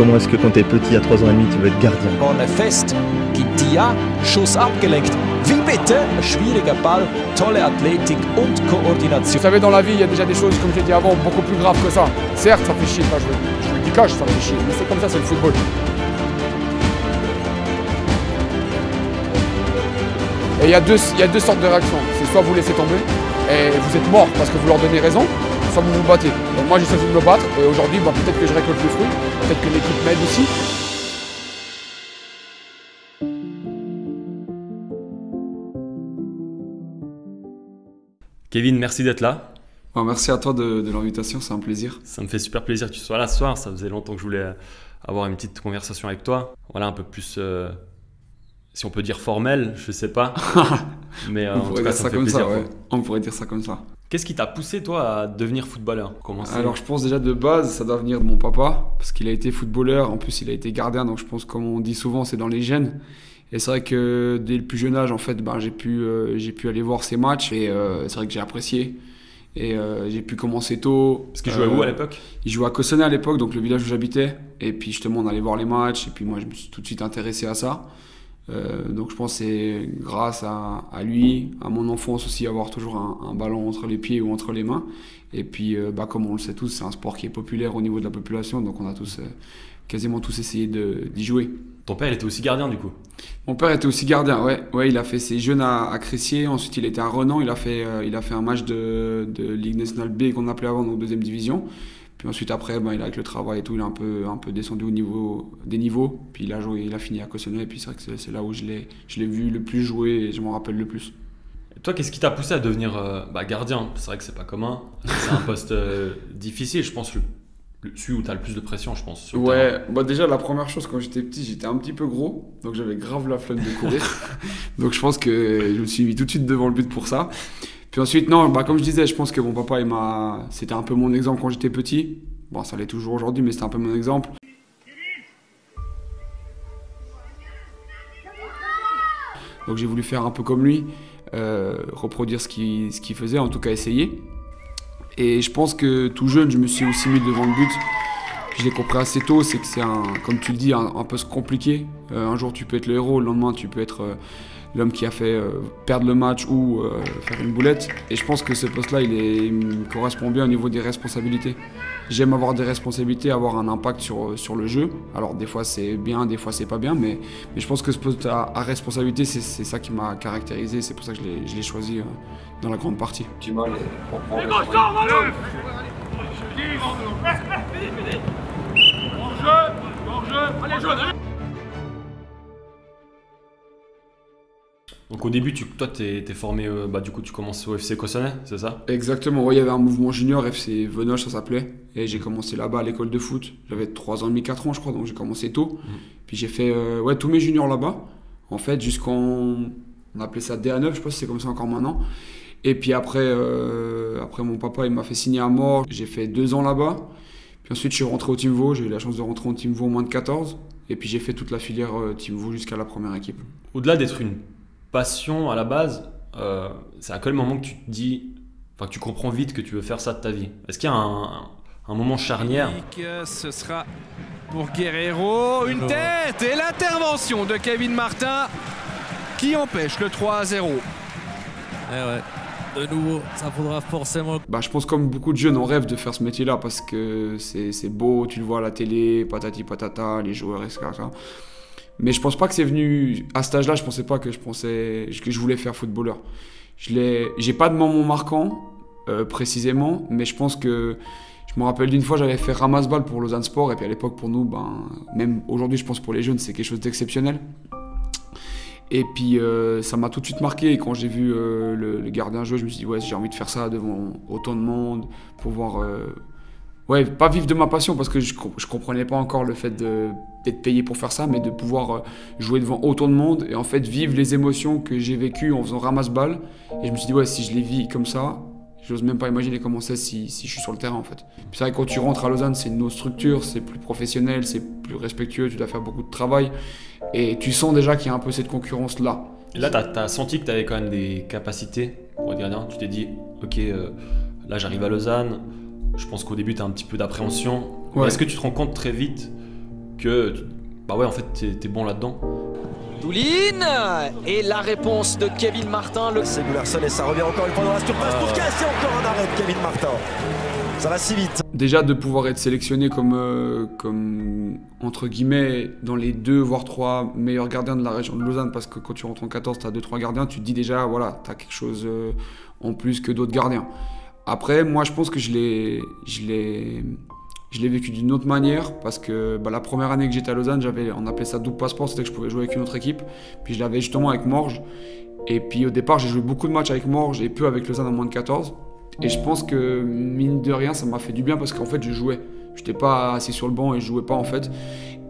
comment est-ce que quand t'es petit à 3 ans et demi tu veux être gardien? Vorne fest, Gintia, Schuss abgelenkt. Wie bitte? Schwieriger Ball, tolle Athletik und Koordination. Vous savez, dans la vie, il y a déjà des choses, comme j'ai dit avant, beaucoup plus graves que ça. Certes, ça fait chier de pas jouer. Je le dis cache, ça fait chier. Mais c'est comme ça, c'est le football. Et il y a deux sortes de réactions. C'est soit vous laissez tomber et vous êtes mort parce que vous leur donnez raison, soit vous vous battez. Donc moi j'ai choisi de me battre et aujourd'hui peut-être que je récolte les fruits, peut-être que l'équipe m'aide aussi. Kevin, merci d'être là. Bon, merci à toi de l'invitation, c'est un plaisir. Ça me fait super plaisir que tu sois là ce soir. Ça faisait longtemps que je voulais avoir une petite conversation avec toi. Voilà, un peu plus, si on peut dire formel, je sais pas. Mais on en pourrait tout cas, dire ça ça me fait comme plaisir. ça, ouais. On pourrait dire ça comme ça. Qu'est-ce qui t'a poussé toi à devenir footballeur? Alors je pense déjà de base, ça doit venir de mon papa, parce qu'il a été footballeur, en plus il a été gardien, donc je pense comme on dit souvent, c'est dans les gènes. Et c'est vrai que dès le plus jeune âge, en fait, j'ai pu aller voir ses matchs et c'est vrai que j'ai apprécié. Et j'ai pu commencer tôt. Parce qu'il jouait où à l'époque? Il jouait à Cossonay à l'époque, donc le village où j'habitais. Et puis justement, on allait voir les matchs. Et puis moi, je me suis tout de suite intéressé à ça. Donc je pense que c'est grâce à lui, à mon enfance aussi, avoir toujours un ballon entre les pieds ou entre les mains. Et puis, comme on le sait tous, c'est un sport qui est populaire au niveau de la population. Donc on a tous, quasiment tous essayé d'y jouer. Ton père, il était aussi gardien du coup? Mon père était aussi gardien, ouais. Ouais, il a fait ses jeunes à Cressier, ensuite il était à Renan, il a fait un match de Ligue nationale B qu'on appelait avant, donc deuxième division. Puis ensuite après, il a avec le travail et tout, il a un peu descendu au niveau des niveaux. Puis il a joué, il a fini à Cossonay, et puis c'est vrai que c'est là où je l'ai vu le plus jouer et je m'en rappelle le plus. Et toi, qu'est-ce qui t'a poussé à devenir gardien? C'est vrai que c'est pas commun, c'est un poste difficile, je pense, celui où tu as le plus de pression, je pense. Ouais, déjà la première chose, quand j'étais petit, j'étais un petit peu gros, donc j'avais grave la flemme de courir. Donc je pense que je me suis mis tout de suite devant le but pour ça. Puis ensuite, non, comme je disais, je pense que mon papa, c'était un peu mon exemple quand j'étais petit. Bon, ça l'est toujours aujourd'hui, mais c'était un peu mon exemple. Donc j'ai voulu faire un peu comme lui, reproduire ce qu'il faisait, en tout cas essayer. Et je pense que tout jeune, je me suis aussi mis devant le but. Je l'ai compris assez tôt, c'est que c'est comme tu le dis, un poste compliqué. Un jour tu peux être le héros, le lendemain tu peux être l'homme qui a fait perdre le match ou faire une boulette. Et je pense que ce poste-là, il me correspond bien au niveau des responsabilités. J'aime avoir des responsabilités, avoir un impact sur le jeu. Alors des fois c'est bien, des fois c'est pas bien, mais je pense que ce poste à responsabilité, c'est ça qui m'a caractérisé. C'est pour ça que je l'ai choisi dans la grande partie. Du mal. Donc au début, toi, t'es formé, du coup, tu commences au FC Cossonay, c'est ça? Exactement, ouais, il y avait un mouvement junior, FC Venoche ça s'appelait, et j'ai commencé là-bas à l'école de foot. J'avais 3 ans et demi, 4 ans je crois, donc j'ai commencé tôt. Puis j'ai fait tous mes juniors là-bas, en fait, on appelait ça DA9, je sais pas si c'est comme ça encore maintenant. Et puis après mon papa, il m'a fait signer à mort, j'ai fait 2 ans là-bas. Puis ensuite, je suis rentré au Team Vaud, j'ai eu la chance de rentrer au Team Vaud au moins de 14. Et puis j'ai fait toute la filière Team Vaud jusqu'à la première équipe. Au-delà d'être une passion à la base, c'est à quel moment que tu te dis, que tu comprends vite que tu veux faire ça de ta vie? Est-ce qu'il y a un moment charnière? Ce sera pour Guerreiro, une tête et l'intervention de Kevin Martin qui empêche le 3-0. De nouveau, ça faudra forcément... Je pense comme beaucoup de jeunes, on rêve de faire ce métier-là parce que c'est beau, tu le vois à la télé, patati patata, les joueurs, etc. Mais je pense pas que c'est venu à cet âge-là. Je pensais pas que je voulais faire footballeur. J'ai pas de moment marquant précisément, mais je pense que je me rappelle d'une fois, j'avais fait ramasse-balle pour Lausanne Sport, et puis à l'époque pour nous, même aujourd'hui, je pense pour les jeunes, c'est quelque chose d'exceptionnel. Et puis ça m'a tout de suite marqué, et quand j'ai vu le gardien jouer, je me suis dit ouais, j'ai envie de faire ça devant autant de monde, pouvoir pas vivre de ma passion, parce que je comprenais pas encore le fait d'être payé pour faire ça, mais de pouvoir jouer devant autant de monde et en fait vivre les émotions que j'ai vécues en faisant ramasse-balle. Et je me suis dit ouais, si je les vis comme ça, j'ose même pas imaginer comment c'est si je suis sur le terrain en fait. Puis c'est vrai que quand tu rentres à Lausanne, c'est une autre structure, c'est plus professionnel, c'est plus respectueux, tu dois faire beaucoup de travail et tu sens déjà qu'il y a un peu cette concurrence là. Et là, t'as senti que t'avais quand même des capacités pour être gardien. Tu t'es dit ok, là j'arrive à Lausanne. Je pense qu'au début, tu as un petit peu d'appréhension. Ouais. Est-ce que tu te rends compte très vite que bah ouais, en fait, t'es bon là-dedans. Doulin et la réponse de Kevin Martin. C'est Goularson et ça revient encore une fois dans la surface pour casser encore un arrêt de Kevin Martin. Ça va si vite. Déjà de pouvoir être sélectionné comme entre guillemets dans les 2 voire 3 meilleurs gardiens de la région de Lausanne, parce que quand tu rentres en 14, tu as 2-3 gardiens, tu te dis déjà voilà, tu as quelque chose en plus que d'autres gardiens. Après, moi je pense que je l'ai vécu d'une autre manière, parce que la première année que j'étais à Lausanne, on appelait ça double passeport, c'était que je pouvais jouer avec une autre équipe. Puis je l'avais justement avec Morges. Et puis au départ, j'ai joué beaucoup de matchs avec Morges et peu avec Lausanne en moins de 14. Et je pense que mine de rien, ça m'a fait du bien parce qu'en fait, je jouais. Je n'étais pas assis sur le banc et je jouais pas en fait.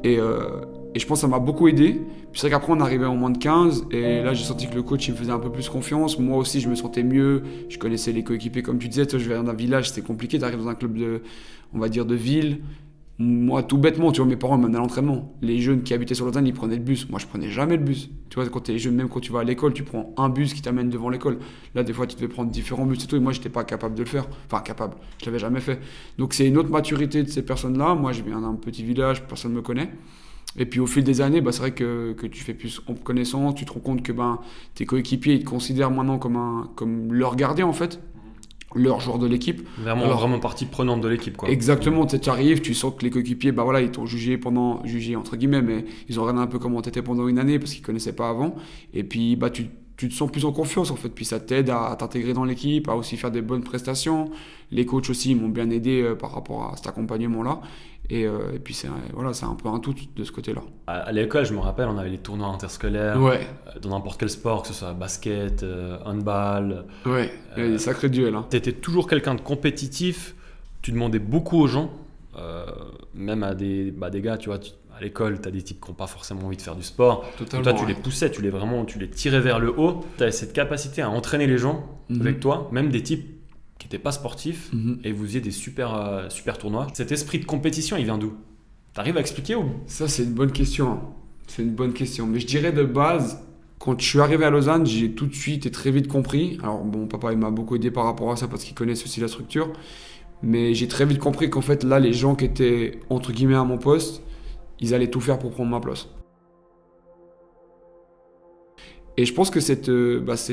Et je pense que ça m'a beaucoup aidé. Puis c'est vrai qu'après, on arrivait en moins de 15. Et là, j'ai senti que le coach, il me faisait un peu plus confiance. Moi aussi, je me sentais mieux. Je connaissais les coéquipiers, comme tu disais. Toi, je viens d'un village, c'était compliqué. Tu arrives dans un club on va dire de ville. Moi, tout bêtement, tu vois, mes parents m'amenaient à l'entraînement. Les jeunes qui habitaient sur Lausanne, ils prenaient le bus. Moi, je prenais jamais le bus. Tu vois, quand t'es jeune, même quand tu vas à l'école, tu prends un bus qui t'amène devant l'école. Là, des fois, tu devais prendre différents bus et tout. Et moi, j'étais pas capable de le faire. Enfin, capable. Je l'avais jamais fait. Donc, c'est une autre maturité de ces personnes-là. Moi, je viens d'un petit village, personne ne me connaît. Et puis, au fil des années, c'est vrai que tu fais plus connaissance. Tu te rends compte que tes coéquipiers, ils te considèrent maintenant comme leur gardien, en fait. Leur joueur de l'équipe. Vraiment partie prenante de l'équipe, quoi. Exactement, tu arrives, tu sens que les coéquipiers, ils t'ont jugé entre guillemets, mais ils ont regardé un peu comment t'étais pendant une année parce qu'ils connaissaient pas avant. Et puis tu te sens plus en confiance en fait, puis ça t'aide à t'intégrer dans l'équipe, à aussi faire des bonnes prestations. Les coachs aussi m'ont bien aidé par rapport à cet accompagnement-là. Et puis c'est un peu un tout de ce côté-là. À l'école, je me rappelle, on avait les tournois interscolaires, dans n'importe quel sport, que ce soit basket, handball. Ouais, il y a des sacrés duels. Hein. Tu étais toujours quelqu'un de compétitif, tu demandais beaucoup aux gens, même à des gars, tu vois, à l'école, tu as des types qui n'ont pas forcément envie de faire du sport. Totalement, toi, tu les poussais, tu les tirais vers le haut. Tu avais cette capacité à entraîner les gens avec toi, même des types qui n'étaient pas sportifs, et vous faisiez des super tournois. Cet esprit de compétition, il vient d'où? T'arrives à expliquer ou? Ça, c'est une bonne question. C'est une bonne question. Mais je dirais de base, quand je suis arrivé à Lausanne, j'ai tout de suite et très vite compris. Alors, bon, papa, il m'a beaucoup aidé par rapport à ça parce qu'il connaissait aussi la structure. Mais j'ai très vite compris qu'en fait, là, les gens qui étaient, entre guillemets, à mon poste, ils allaient tout faire pour prendre ma place. Et je pense que cette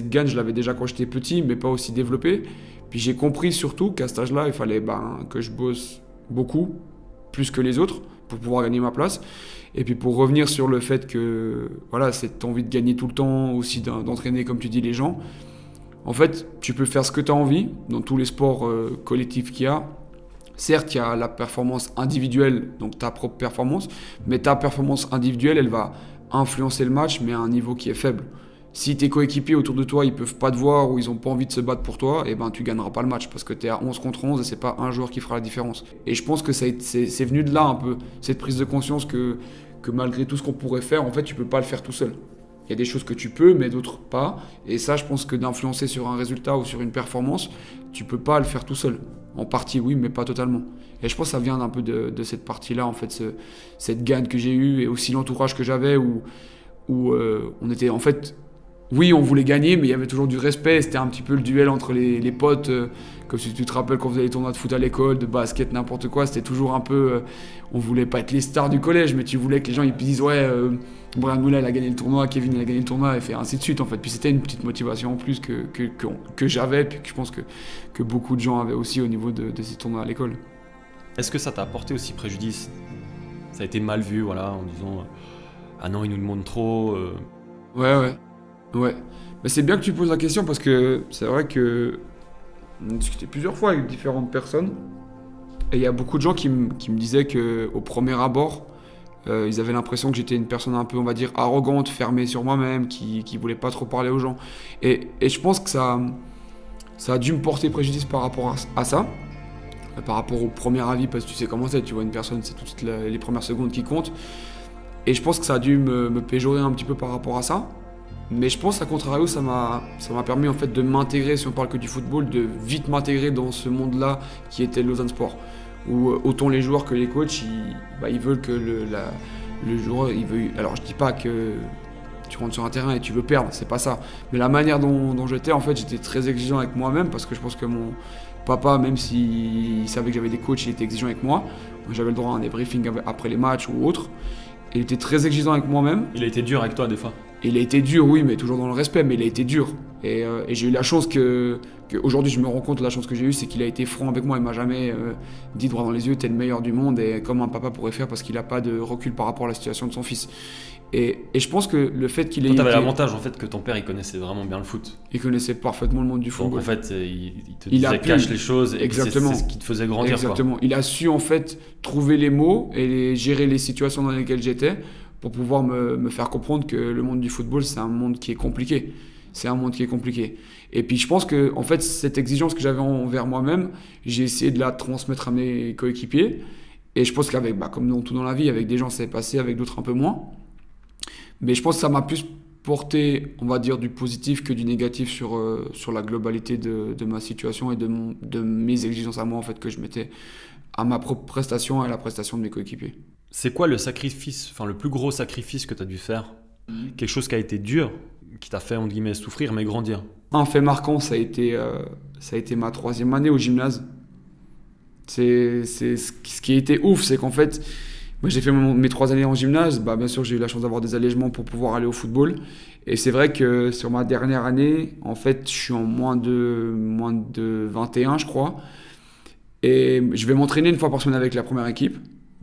gagne, je l'avais déjà quand j'étais petit, mais pas aussi développée. Puis j'ai compris surtout qu'à cet âge-là, il fallait que je bosse beaucoup, plus que les autres, pour pouvoir gagner ma place. Et puis pour revenir sur le fait que cette envie de gagner tout le temps, aussi d'entraîner, comme tu dis, les gens. En fait, tu peux faire ce que tu as envie dans tous les sports collectifs qu'il y a. Certes, il y a la performance individuelle, donc ta propre performance, mais ta performance individuelle, elle va influencer le match, mais à un niveau qui est faible. Si tes coéquipiers autour de toi, ils peuvent pas te voir ou ils ont pas envie de se battre pour toi, tu gagneras pas le match parce que tu es à 11 contre 11 et c'est pas un joueur qui fera la différence. Et je pense que c'est venu de là un peu, cette prise de conscience que malgré tout ce qu'on pourrait faire, en fait, tu peux pas le faire tout seul. Il y a des choses que tu peux, mais d'autres pas. Et ça, je pense que d'influencer sur un résultat ou sur une performance, tu peux pas le faire tout seul. En partie, oui, mais pas totalement. Et je pense que ça vient un peu de cette partie-là, en fait, cette gagne que j'ai eue et aussi l'entourage que j'avais où on était, en fait... Oui, on voulait gagner, mais il y avait toujours du respect. C'était un petit peu le duel entre les potes. Comme si tu te rappelles quand vous faisait les tournois de foot à l'école, de basket, n'importe quoi. C'était toujours un peu... on voulait pas être les stars du collège, mais tu voulais que les gens ils disent « Ouais, Brian Moulin, il a gagné le tournoi, Kevin, il a gagné le tournoi. » Et fait ainsi de suite, en fait. Puis c'était une petite motivation en plus que j'avais, puis que je pense que beaucoup de gens avaient aussi au niveau de ces tournois à l'école. Est-ce que ça t'a apporté aussi préjudice? Ça a été mal vu, en disant « Ah non, il nous demande trop. Ouais, mais c'est bien que tu poses la question parce que c'est vrai que on a discuté plusieurs fois avec différentes personnes et il y a beaucoup de gens qui me disaient qu'au premier abord, ils avaient l'impression que j'étais une personne un peu, on va dire, arrogante, fermée sur moi-même, qui voulait pas trop parler aux gens. Et je pense que ça a dû me porter préjudice par rapport à ça, par rapport au premier avis, parce que tu sais comment c'est, tu vois une personne, c'est tout de suite les premières secondes qui comptent. Et je pense que ça a dû me péjorer un petit peu par rapport à ça. Mais je pense, à contrario, ça m'a permis en fait de m'intégrer, si on parle que du football, de vite m'intégrer dans ce monde-là qui était Lausanne Sport. Où autant les joueurs que les coachs, ils veulent que le joueur, alors je dis pas que tu rentres sur un terrain et tu veux perdre, c'est pas ça. Mais la manière dont j'étais, en fait, j'étais très exigeant avec moi-même parce que je pense que mon papa, même s'il savait que j'avais des coachs, il était exigeant avec moi. J'avais le droit à un débriefing après les matchs ou autre. Il était très exigeant avec moi-même. Il a été dur avec toi des fois? Il a été dur, oui, mais toujours dans le respect, mais il a été dur. Et j'ai eu la chance aujourd'hui je me rends compte de la chance que j'ai eue, c'est qu'il a été franc avec moi. Il m'a jamais dit droit dans les yeux, t'es le meilleur du monde, et comme un papa pourrait faire parce qu'il n'a pas de recul par rapport à la situation de son fils. Et je pense que le fait qu'il ait... Toi, t'avais l'avantage en fait que ton père il connaissait vraiment bien le foot. Il connaissait parfaitement le monde du football. Donc en fait il te disait cache les choses et c'est ce qui te faisait grandir. Exactement. Quoi. Il a su en fait trouver les mots et gérer les situations dans lesquelles j'étais pour pouvoir me faire comprendre que le monde du football c'est un monde qui est compliqué. C'est un monde qui est compliqué. Et puis je pense que en fait cette exigence que j'avais envers moi-même, j'ai essayé de la transmettre à mes coéquipiers. Et je pense qu'avec, comme dans tout dans la vie, avec des gens ça s'est passé, avec d'autres un peu moins. Mais je pense que ça m'a plus porté, on va dire, du positif que du négatif sur la globalité de ma situation et de mes exigences à moi en fait, que je mettais à ma propre prestation et à la prestation de mes coéquipiers. C'est quoi le sacrifice, enfin le plus gros sacrifice que tu as dû faire? Quelque chose qui a été dur, qui t'a fait entre guillemets souffrir mais grandir? Un fait marquant, ça a été ma 3e année au gymnase. C'est ce qui a été ouf, c'est qu'en fait... Moi, j'ai fait mes 3 années en gymnase. Bien sûr, j'ai eu la chance d'avoir des allègements pour pouvoir aller au football. Et c'est vrai que sur ma dernière année, en fait, je suis en moins de 21, je crois. Et je vais m'entraîner une fois par semaine avec la première équipe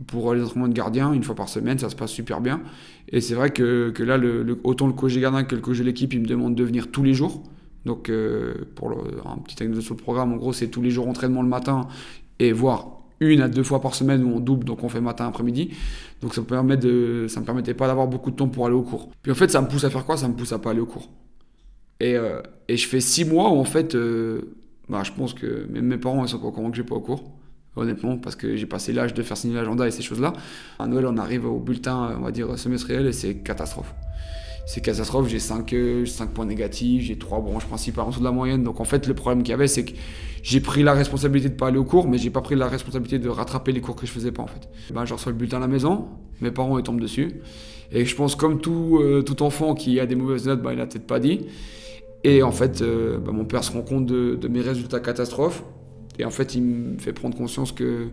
pour les entraînements de gardien, une fois par semaine. Ça se passe super bien. Et c'est vrai que là, autant le coach des gardiens que le coach de l'équipe, il me demande de venir tous les jours. Donc, pour un petit anecdote sur le programme, en gros, c'est tous les jours entraînement le matin et voire 1 à 2 fois par semaine où on double, donc on fait matin après-midi. Donc ça me permettait pas d'avoir beaucoup de temps pour aller au cours. Puis en fait, ça me pousse à faire quoi? Ça me pousse à pas aller au cours. Et je fais 6 mois où en fait, je pense que même mes parents ils sont pas au courant que j'ai pas au cours. Honnêtement, parce que j'ai passé l'âge de faire signer l'agenda et ces choses-là. À Noël, on arrive au bulletin, on va dire, semestriel et c'est catastrophe. C'est catastrophe, j'ai 5 points négatifs, j'ai 3 branches principales en dessous de la moyenne. Donc en fait, le problème qu'il y avait, c'est que j'ai pris la responsabilité de ne pas aller au cours, mais j'ai pas pris la responsabilité de rattraper les cours que je faisais pas en fait. Je reçois le bulletin à la maison, mes parents ils tombent dessus. Et je pense comme tout enfant qui a des mauvaises notes, il l'a peut-être pas dit. Et en fait, mon père se rend compte de mes résultats catastrophes. Et en fait, il me fait prendre conscience que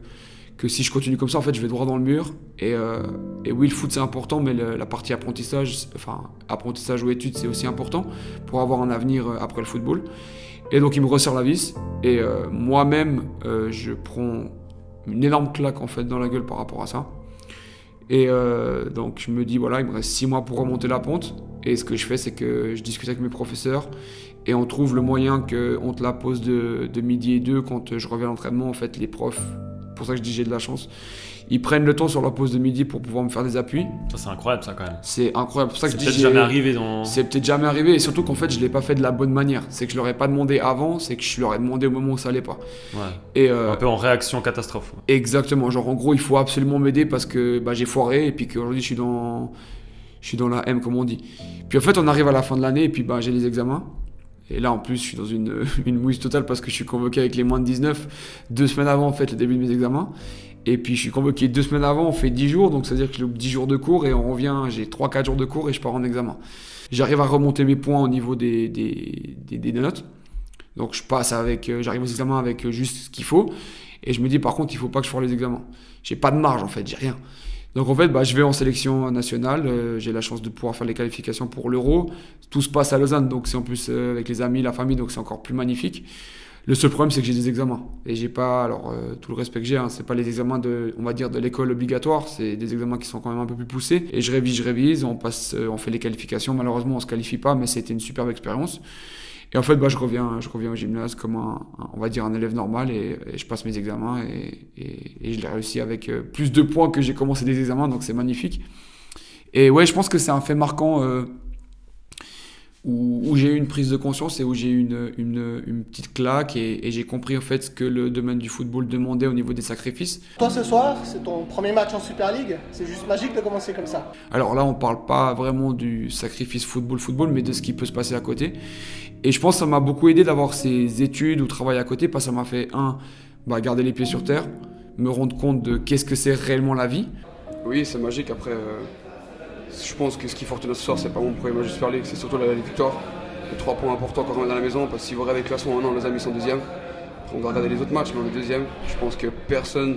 si je continue comme ça, en fait, je vais droit dans le mur. Et oui, le foot, c'est important, mais la partie apprentissage ou études, c'est aussi important pour avoir un avenir après le football. Et donc, il me resserre la vis. Et moi-même, je prends une énorme claque, en fait, dans la gueule par rapport à ça. Et donc, je me dis, voilà, il me reste 6 mois pour remonter la pente. Et ce que je fais, c'est que je discute avec mes professeurs et on trouve le moyen qu'on te la pose de midi et 2 quand je reviens à l'entraînement. En fait, les profs, pour ça que je dis j'ai de la chance, ils prennent le temps sur leur pause de midi pour pouvoir me faire des appuis. Ça, c'est incroyable, ça, quand même. C'est incroyable. Pour ça que c'est peut-être jamais arrivé dans... C'est peut-être jamais arrivé, et surtout qu'en fait, je ne l'ai pas fait de la bonne manière. C'est que je ne leur ai pas demandé avant, c'est que je leur ai demandé au moment où ça n'allait pas. Ouais. Et un peu en réaction catastrophe. Ouais. Exactement. Genre, en gros, il faut absolument m'aider parce que j'ai foiré, et puis qu'aujourd'hui, je suis dans la M, comme on dit. Puis en fait, on arrive à la fin de l'année, et puis j'ai les examens. Et là, en plus, je suis dans une mouise totale parce que je suis convoqué avec les moins de 19, 2 semaines avant, en fait, le début de mes examens. Et puis, je suis convoqué 2 semaines avant, on fait 10 jours, donc c'est-à-dire que j'ai 10 jours de cours et on revient, j'ai 3-4 jours de cours et je pars en examen. J'arrive à remonter mes points au niveau des notes. Donc, j'arrive aux examens avec juste ce qu'il faut. Et je me dis, par contre, il ne faut pas que je foire les examens. J'ai pas de marge, en fait, j'ai rien. Donc en fait, je vais en sélection nationale, j'ai la chance de pouvoir faire les qualifications pour l'Euro. Tout se passe à Lausanne, donc c'est en plus avec les amis, la famille, donc c'est encore plus magnifique. Le seul problème, c'est que j'ai des examens. Et j'ai pas, tout le respect que j'ai, c'est pas les examens de l'école obligatoire, c'est des examens qui sont quand même un peu plus poussés. Et je révise, on fait les qualifications. Malheureusement, on se qualifie pas, mais c'était une superbe expérience. Et en fait, je reviens au gymnase comme un élève normal et je passe mes examens et je l'ai réussi avec plus de points que j'ai commencé des examens, donc c'est magnifique. Et ouais, je pense que c'est un fait marquant où j'ai eu une prise de conscience et où j'ai eu une petite claque et j'ai compris en fait ce que le domaine du football demandait au niveau des sacrifices. Toi ce soir, c'est ton premier match en Super League, c'est juste magique de commencer comme ça. Alors là, on parle pas vraiment du sacrifice football, mais de ce qui peut se passer à côté. Et je pense que ça m'a beaucoup aidé d'avoir ces études ou travail à côté, parce que ça m'a fait, garder les pieds sur terre, me rendre compte de qu'est-ce que c'est réellement la vie. Oui, c'est magique. Après, je pense que ce qui fortune ce soir, c'est pas mon premier match de Super League, c'est surtout la victoire. Les 3 points importants quand on est dans la maison, parce que si vous regardez le classement, les amis sont deuxième. On doit regarder les autres matchs, mais on est deuxième. Je pense que personne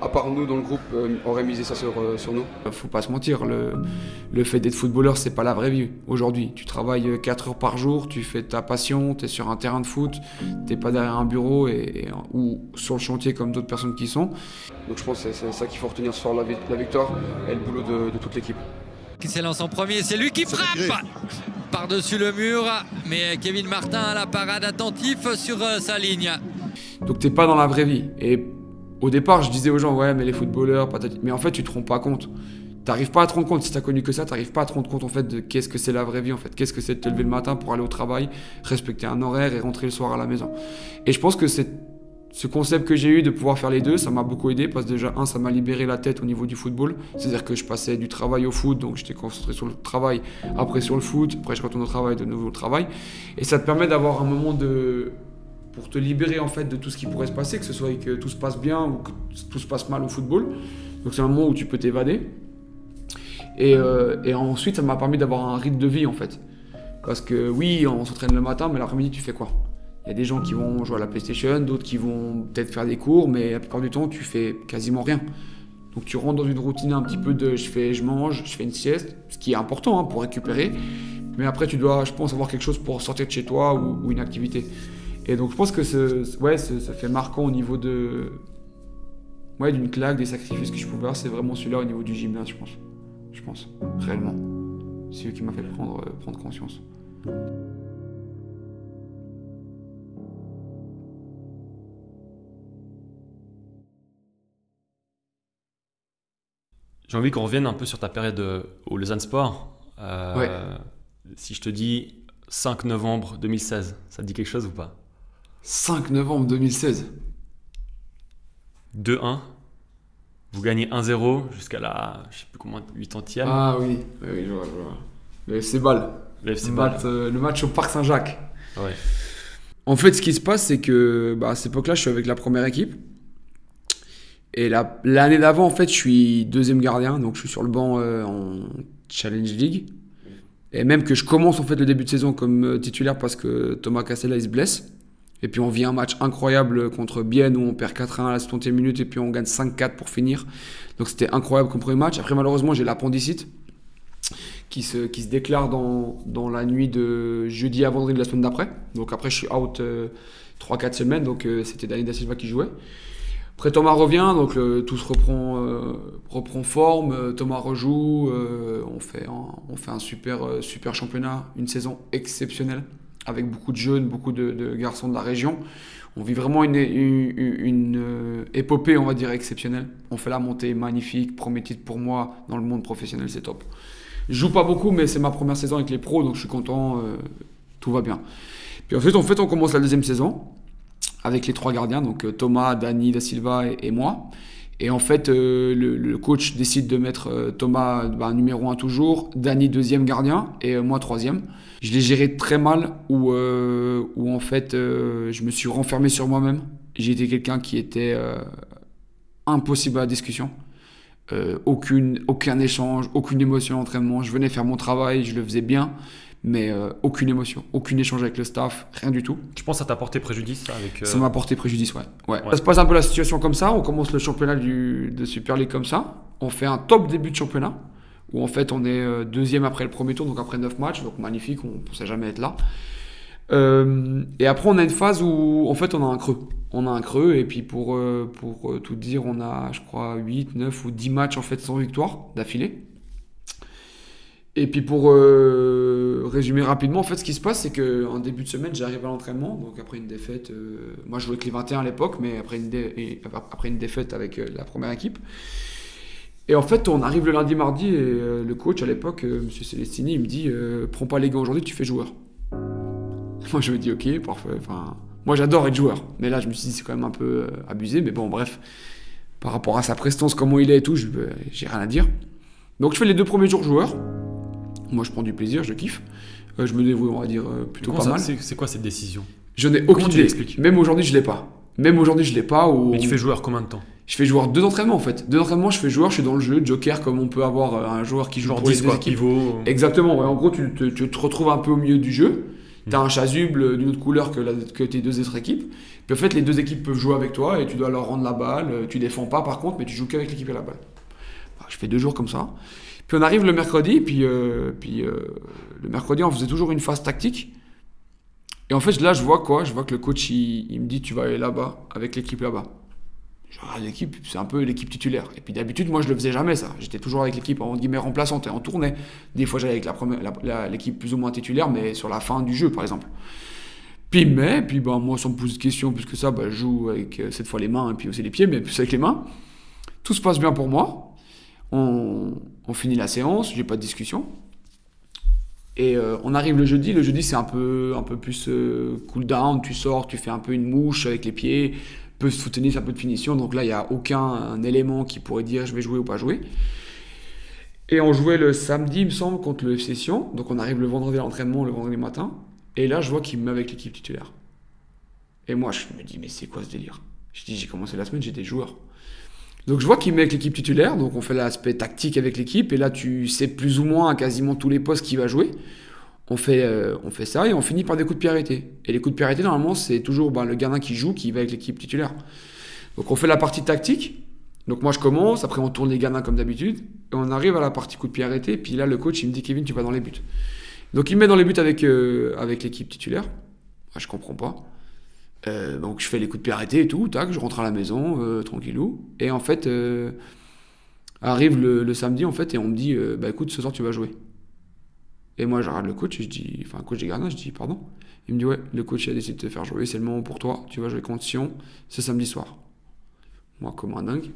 à part nous dans le groupe, aurait misé ça sur nous. Faut pas se mentir, le fait d'être footballeur, c'est pas la vraie vie aujourd'hui. Tu travailles 4 heures par jour, tu fais ta passion, tu es sur un terrain de foot, t'es pas derrière un bureau ou sur le chantier comme d'autres personnes qui sont. Donc je pense que c'est ça qu'il faut retenir ce soir, la victoire et le boulot de toute l'équipe. Qui s'élance en premier, c'est lui qui frappe par-dessus le mur, mais Kevin Martin a la parade attentif sur sa ligne. Donc t'es pas dans la vraie vie. Et au départ, je disais aux gens, ouais, mais les footballeurs, patati. Mais en fait, tu te rends pas compte. T'arrives pas à te rendre compte, si t'as connu que ça, t'arrives pas à te rendre compte en fait de qu'est-ce que c'est la vraie vie en fait. Qu'est-ce que c'est de te lever le matin pour aller au travail, respecter un horaire et rentrer le soir à la maison. Et je pense que ce concept que j'ai eu de pouvoir faire les deux, ça m'a beaucoup aidé parce que déjà, ça m'a libéré la tête au niveau du football. C'est-à-dire que je passais du travail au foot, donc j'étais concentré sur le travail, après sur le foot, après je retourne au travail, de nouveau au travail. Et ça te permet d'avoir un moment pour te libérer en fait de tout ce qui pourrait se passer, que ce soit que tout se passe bien ou que tout se passe mal au football. Donc c'est un moment où tu peux t'évader. Et ensuite, ça m'a permis d'avoir un rythme de vie en fait. Parce que oui, on s'entraîne le matin, mais l'après-midi, tu fais quoi ? Il y a des gens qui vont jouer à la PlayStation, d'autres qui vont peut-être faire des cours, mais la plupart du temps, tu fais quasiment rien. Donc tu rentres dans une routine un petit peu de je mange, je fais une sieste, ce qui est important pour récupérer. Mais après, tu dois, je pense, avoir quelque chose pour sortir de chez toi ou une activité. Et donc je pense que ça fait marquant au niveau d'une claque, des sacrifices que je pouvais avoir, c'est vraiment celui-là au niveau du gymnase, je pense, réellement. C'est celui qui m'a fait prendre conscience. J'ai envie qu'on revienne un peu sur ta période au Lausanne Sport. Ouais. Si je te dis 5 novembre 2016, ça te dit quelque chose ou pas ? 5 novembre 2016. 2-1. Vous gagnez 1-0 jusqu'à la, je sais plus comment, 80e. Ah oui, je vois. Le FC Bâle. Le match au Parc Saint-Jacques. Ouais. En fait, ce qui se passe, c'est que à cette époque-là, je suis avec la première équipe. Et l'année d'avant, en fait, je suis deuxième gardien, donc je suis sur le banc en Challenge League. Et même que je commence en fait le début de saison comme titulaire parce que Thomas Cassella il se blesse. Et puis on vit un match incroyable contre Bienne où on perd 4-1 à la 70e minute et puis on gagne 5-4 pour finir. Donc c'était incroyable comme premier match. Après malheureusement j'ai l'appendicite qui se déclare dans la nuit de jeudi à vendredi de la semaine d'après. Donc après je suis out 3-4 semaines, donc c'était Dani Da Silva qui jouait. Après Thomas revient, donc tout se reprend forme, Thomas rejoue, on fait un super championnat, une saison exceptionnelle, avec beaucoup de jeunes, beaucoup de garçons de la région. On vit vraiment une épopée, on va dire, exceptionnelle. On fait la montée magnifique, premier titre pour moi dans le monde professionnel, c'est top. Je joue pas beaucoup, mais c'est ma première saison avec les pros, donc je suis content, tout va bien. Puis ensuite, on commence la deuxième saison, avec les 3 gardiens, donc Thomas, Dani Da Silva et moi. Et en fait, le coach décide de mettre Thomas numéro 1 toujours, Dani deuxième gardien et moi troisième. Je l'ai géré très mal où en fait je me suis renfermé sur moi-même. J'ai été quelqu'un qui était impossible à la discussion. Aucun échange, aucune émotion à l'entraînement. Je venais faire mon travail, je le faisais bien. Mais aucune émotion, aucun échange avec le staff, rien du tout. Tu penses que ça t'a porté préjudice ça, avec Ça m'a porté préjudice, ouais. Ça se passe un peu la situation comme ça, on commence le championnat de Super League comme ça, on fait un top début de championnat, où en fait on est deuxième après le premier tour, donc après 9 matchs, donc magnifique, on ne pensait jamais être là. Et après on a une phase où en fait on a un creux. On a un creux, et puis pour tout dire, on a je crois 8, 9 ou 10 matchs en fait sans victoire d'affilée. Et puis pour résumer rapidement, en fait, ce qui se passe, c'est qu'en début de semaine, j'arrive à l'entraînement. Donc après une défaite, moi je jouais avec les 21 à l'époque, mais après une défaite avec la première équipe. Et en fait, on arrive le lundi, mardi, et le coach à l'époque, M. Celestini, il me dit prends pas les gants aujourd'hui, tu fais joueur. Moi je me dis ok, parfait. Enfin, moi j'adore être joueur, mais là je me suis dit c'est quand même un peu abusé, mais bon bref, par rapport à sa prestance, comment il est et tout, j'ai rien à dire. Donc je fais les 2 premiers jours joueur. Moi, je prends du plaisir, je kiffe. Je me débrouille, on va dire, plutôt pas mal. C'est quoi cette décision ? Je n'ai aucune idée. Même aujourd'hui, je l'ai pas. Mais tu fais joueur combien de temps ? Je fais joueur 2 entraînements en fait. 2 entraînements, je fais joueur, je suis dans le jeu, joker, comme on peut avoir un joueur qui joue genre pour 10 les quoi, équipes. pivot. Exactement, ouais. En gros, tu te retrouves un peu au milieu du jeu. Tu as un chasuble d'une autre couleur que tes deux autres équipes. Puis en fait, les deux équipes peuvent jouer avec toi et tu dois leur rendre la balle. Tu défends pas par contre, mais tu joues qu'avec l'équipe et la balle. Alors, je fais 2 jours comme ça. Puis on arrive le mercredi, le mercredi, on faisait toujours une phase tactique. Et en fait, là, je vois quoi? Je vois que le coach, il me dit, tu vas aller là-bas, avec l'équipe là-bas. Je regarde l'équipe, c'est un peu l'équipe titulaire. Et puis d'habitude, moi, je le faisais jamais, ça. J'étais toujours avec l'équipe, en guillemets, remplaçante et en tournée. Des fois, j'allais avec l'équipe plus ou moins titulaire, mais sur la fin du jeu, par exemple. Puis, moi, sans me poser de questions, plus que ça, je joue avec cette fois les mains et puis aussi les pieds, mais plus avec les mains. Tout se passe bien pour moi. On finit la séance, j'ai pas de discussion. Et on arrive le jeudi. Le jeudi, c'est un peu plus cool down. Tu sors, tu fais un peu une mouche avec les pieds, peu de foot tennis, un peu de finition. Donc là, il n'y a aucun élément qui pourrait dire je vais jouer ou pas jouer. Et on jouait le samedi, il me semble, contre le FC Sion. Donc on arrive le vendredi à l'entraînement, le vendredi matin. Et là, je vois qu'il me met avec l'équipe titulaire. Et moi, je me dis, mais c'est quoi ce délire? Je dis, j'ai commencé la semaine, j'étais joueur. Donc je vois qu'il met avec l'équipe titulaire, donc on fait l'aspect tactique avec l'équipe, et là tu sais plus ou moins à quasiment tous les postes qui va jouer. On fait ça et on finit par des coups de pied arrêtés. Et les coups de pied arrêtés, normalement, c'est toujours le gardien qui joue, qui va avec l'équipe titulaire. Donc on fait la partie tactique, donc moi je commence, après on tourne les gardiens comme d'habitude, et on arrive à la partie coup de pied arrêté, puis là le coach il me dit, Kevin, tu vas dans les buts. Donc il me met dans les buts avec l'équipe titulaire. Moi, je comprends pas. Donc je fais les coups de pied arrêtés et tout, tac, je rentre à la maison, tranquillou. Et en fait, arrive le samedi en fait, et on me dit, écoute, ce soir tu vas jouer. Et moi je regarde le coach, et je dis, enfin coach des gardiens, je dis pardon. Il me dit ouais, le coach a décidé de te faire jouer, c'est le moment pour toi, tu vas jouer contre Sion, c'est samedi soir. Moi comme un dingue,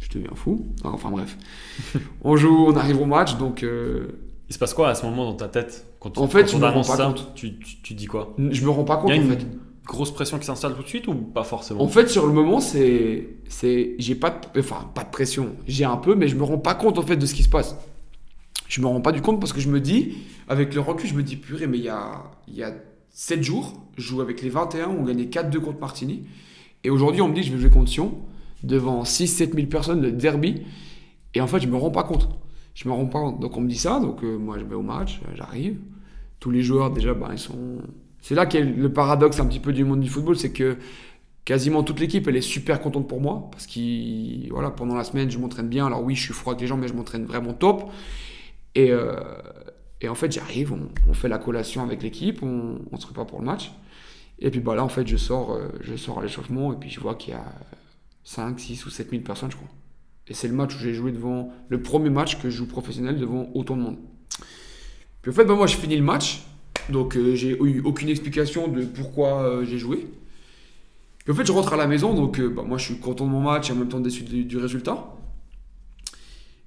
je deviens fou. Enfin bref, on joue, on arrive au match, donc. Il se passe quoi à ce moment dans ta tête quand en fait, je me rends pas compte. Tu dis quoi? Je me rends pas compte en fait. Grosse pression qui s'installe tout de suite ou pas forcément? En fait, sur le moment, j'ai pas de pression. J'ai un peu, mais je me rends pas compte en fait de ce qui se passe. Je me rends pas du compte parce que je me dis, avec le recul, je me dis purée, mais il y a 7 jours, je joue avec les 21, on gagnait 4-2 contre Martigny. Et aujourd'hui, on me dit je vais jouer contre Sion devant 6-7 000 personnes, le derby. Et en fait, je me rends pas compte. Je me rends pas compte. Donc on me dit ça, donc moi je vais au match, j'arrive. Tous les joueurs déjà, ils sont. C'est là qu'est le paradoxe un petit peu du monde du football, c'est que quasiment toute l'équipe, elle est super contente pour moi, parce que voilà, pendant la semaine, je m'entraîne bien. Alors oui, je suis froid avec les gens, mais je m'entraîne vraiment top. Et en fait, j'arrive, on fait la collation avec l'équipe, on se prépare pour le match. Et puis là, en fait, je sors à l'échauffement, et puis je vois qu'il y a 5, 6 ou 7 000 personnes, je crois. Et c'est le match où j'ai joué le premier match que je joue professionnel devant autant de monde. Puis en fait, moi, je finis le match. Donc j'ai eu aucune explication de pourquoi j'ai joué. Puis en fait je rentre à la maison, donc moi je suis content de mon match et en même temps déçu du résultat.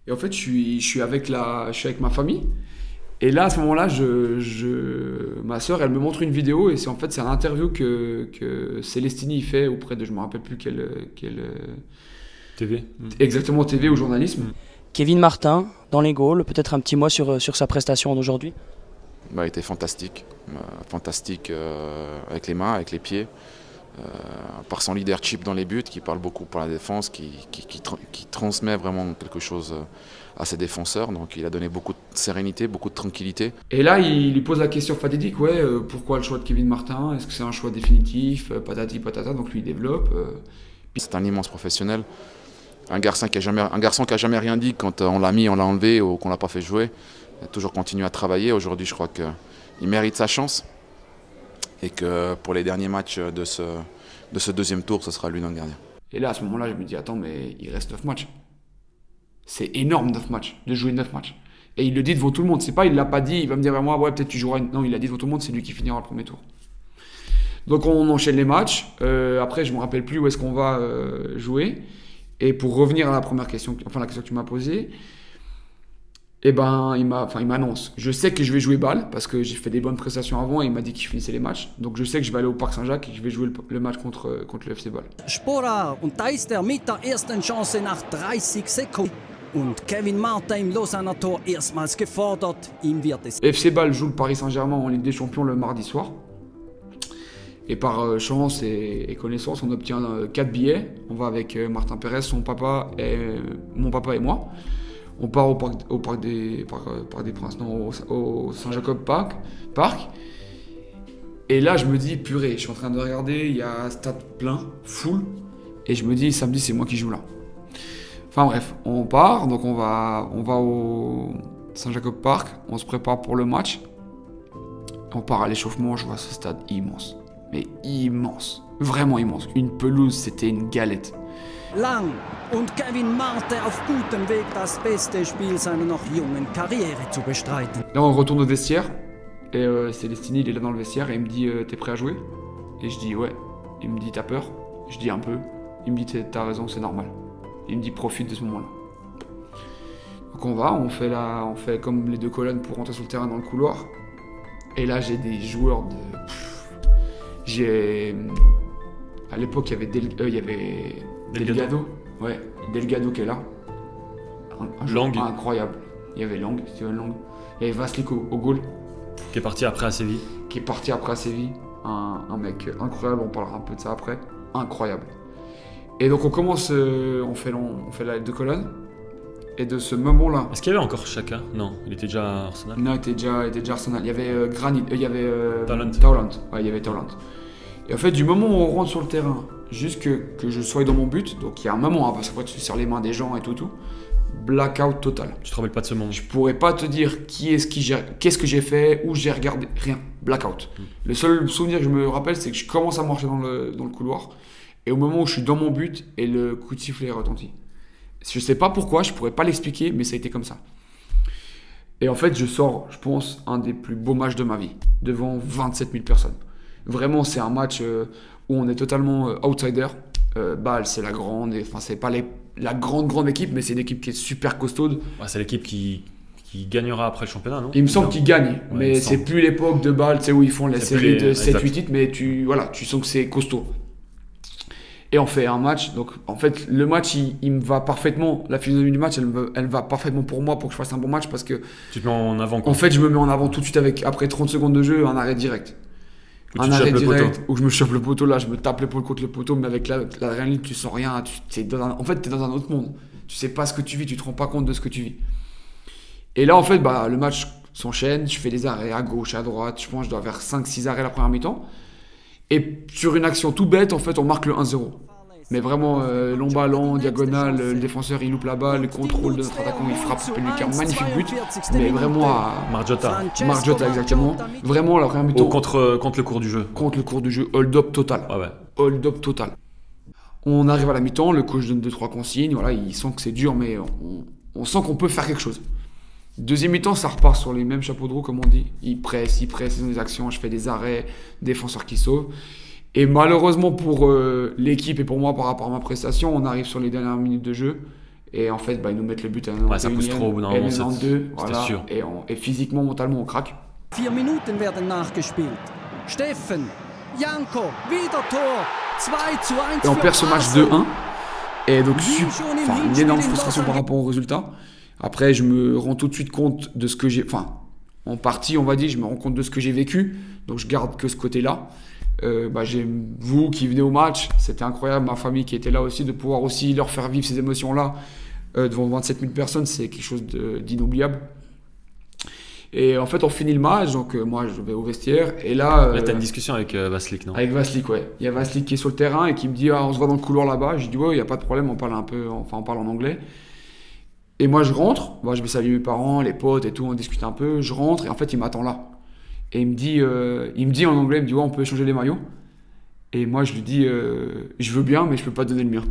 Et en fait je suis avec ma famille. Et là à ce moment-là, ma soeur elle me montre une vidéo et c'est un interview que Célestini fait auprès de, je me rappelle plus quelle TV. Exactement, TV ou journalisme. Kevin Martin dans les Gaules, peut-être un petit mot sur sa prestation d'aujourd'hui. Il était fantastique, avec les mains, avec les pieds, par son leadership dans les buts, qui parle beaucoup pour la défense, qui transmet vraiment quelque chose à ses défenseurs. Donc il a donné beaucoup de sérénité, beaucoup de tranquillité. Et là, il lui pose la question fatidique, pourquoi le choix de Kevin Martin? Est-ce que c'est un choix définitif? Patati patata, donc lui il développe. C'est un immense professionnel, un garçon qui a jamais rien dit quand on l'a mis, on l'a enlevé ou qu'on l'a pas fait jouer. Il a toujours continué à travailler. Aujourd'hui, je crois qu'il mérite sa chance et que pour les derniers matchs de ce deuxième tour, ce sera lui notre gardien. Et là, à ce moment-là, je me dis, attends, mais il reste 9 matchs. C'est énorme 9 matchs, de jouer 9 matchs. Et il le dit devant tout le monde. C'est pas, il l'a pas dit, il va me dire, moi, ouais, peut-être tu joueras. Non, il l'a dit devant tout le monde, c'est lui qui finira le premier tour. Donc on enchaîne les matchs. Après, je me rappelle plus où est-ce qu'on va jouer. Et pour revenir à la première question, la question que tu m'as posée, il m'annonce. Je sais que je vais jouer balle parce que j'ai fait des bonnes prestations avant et il m'a dit qu'il finissait les matchs. Donc je sais que je vais aller au Parc Saint-Jacques et que je vais jouer le match contre le FC Ball. Sporer und Teister mit der ersten Chance nach 30 Sekunden. Und Kevin Martin im Lausanner Tor erstmals gefordert. Ihm wird es. FC Ball joue le Paris Saint-Germain en Ligue des Champions le mardi soir. Et par chance et connaissance, on obtient 4 billets. On va avec Martin Pérez, mon papa et moi. On part au Parc des Princes, non, au Saint-Jacob Park. Et là, je me dis, purée, je suis en train de regarder, il y a un stade plein, full. Et je me dis, samedi, c'est moi qui joue là. Enfin bref, on part, donc on va au Saint-Jacob Park, on se prépare pour le match. On part à l'échauffement, je vois ce stade immense. Mais immense, vraiment immense. Une pelouse, c'était une galette. Lang und Kevin Martin auf gutem Weg, das beste Spiel seiner noch jungen Karriere zu bestreiten. Là, on retourne au vestiaire. Et Célestini, il est là dans le vestiaire et il me dit t'es prêt à jouer? Et je dis ouais. Il me dit t'as peur? Je dis un peu. Il me dit t'as raison, c'est normal. Il me dit profite de ce moment-là. Donc on fait comme les deux colonnes pour rentrer sur le terrain dans le couloir. Et là j'ai des joueurs de. À l'époque il y avait Delgado. Ouais, Delgado qui est là. Un joueur incroyable. Il y avait Lang, Steven Lang. Il y avait Vaslik au goal. Qui est parti après à Séville. Un mec incroyable, on parlera un peu de ça après. Incroyable. Et donc on commence, on fait la deux colonnes. Et de ce moment-là... Est-ce qu'il y avait encore Xhaka? Non, il était déjà à Arsenal. Non, il était déjà Arsenal. Il y avait Granit, il y avait Taulant. Ouais, il y avait Taulant. Et en fait, du moment où on rentre sur le terrain, juste que je sois dans mon but, donc il y a un moment, hein, parce qu'après tu serres les mains des gens et tout, blackout total. Tu te rappelles pas de ce moment? Je pourrais pas te dire qu'est-ce que j'ai fait, où j'ai regardé, rien. Blackout. Le seul souvenir que je me rappelle, c'est que je commence à marcher dans le couloir, et au moment où je suis dans mon but, et le coup de sifflet est retenti. Je sais pas pourquoi, je pourrais pas l'expliquer, mais ça a été comme ça. Et en fait, je sors, je pense, un des plus beaux matchs de ma vie, devant 27 000 personnes. Vraiment, c'est un match où on est totalement outsider. Bâle, c'est la grande, enfin c'est pas la grande équipe, mais c'est une équipe qui est super costaude. Ouais, c'est l'équipe qui gagnera après le championnat, non? Il me semble qu'ils gagnent, mais c'est plus l'époque de Bâle, tu sais, où ils font les séries de 7-8 titres, mais tu sens que c'est costaud. Et on fait un match, donc en fait le match il me va parfaitement, la physionomie du match elle va parfaitement pour moi pour que je fasse un bon match parce que... Tu te mets en avant quoi. En fait je me mets en avant tout de suite après 30 secondes de jeu, un arrêt direct. Un arrêt direct où je me chope le poteau, là je me tape l'épaule contre le poteau, mais avec l'adrénaline tu sens rien, en fait t'es dans un autre monde, tu sais pas ce que tu vis, tu te rends pas compte de ce que tu vis. Et là en fait le match s'enchaîne, je fais des arrêts à gauche, à droite, je pense que je dois faire 5-6 arrêts la première mi-temps. Et sur une action tout bête, en fait, on marque le 1-0. Mais vraiment, long ballon, diagonale, le défenseur il loupe la balle, le contrôle de notre attaquant il frappe, un magnifique but. Mais vraiment à Margiotta, exactement. Vraiment la première mi-temps. Contre le cours du jeu. Contre le cours du jeu, hold-up total. Ah ouais. Hold-up total. On arrive à la mi-temps, le coach donne 2-3 consignes, voilà, il sent que c'est dur, mais on sent qu'on peut faire quelque chose. Deuxième mi-temps, ça repart sur les mêmes chapeaux de roue, comme on dit. Ils pressent, ils ont des actions, je fais des arrêts, défenseurs qui sauvent. Et malheureusement pour l'équipe et pour moi par rapport à ma prestation, on arrive sur les dernières minutes de jeu. Et en fait, ils nous mettent le but à 91e. Ouais, ça pousse trop au bout d'un moment, c'était sûr. Et physiquement, mentalement, on craque. 4 minuten werden nachgespielt. Steffen, Janko, wieder Tor. 2-1. Et on perd ce match 2-1. Et donc, une énorme frustration par rapport au résultat. Après, je me rends tout de suite compte de ce que j'ai... Enfin, en partie, on va dire, je me rends compte de ce que j'ai vécu. Donc, je garde que ce côté-là. J'ai vous qui venez au match. C'était incroyable. Ma famille qui était là aussi. De pouvoir aussi leur faire vivre ces émotions-là devant 27 000 personnes, c'est quelque chose d'inoubliable. Et en fait, on finit le match. Donc, moi, je vais au vestiaire. Et là... Là, tu as une discussion avec Vaslik, non? Avec Vaslik, ouais. Il y a Vaslik qui est sur le terrain et qui me dit on se voit dans le couloir là-bas. Je dis ouais, il n'y a pas de problème. On parle on parle en anglais. Et moi je rentre, je vais saluer mes parents, les potes et tout, on discute un peu, je rentre et en fait il m'attend là. Et il me dit en anglais, il me dit ouais on peut échanger les maillots. Et moi je lui dis je veux bien mais je peux pas te donner le mien.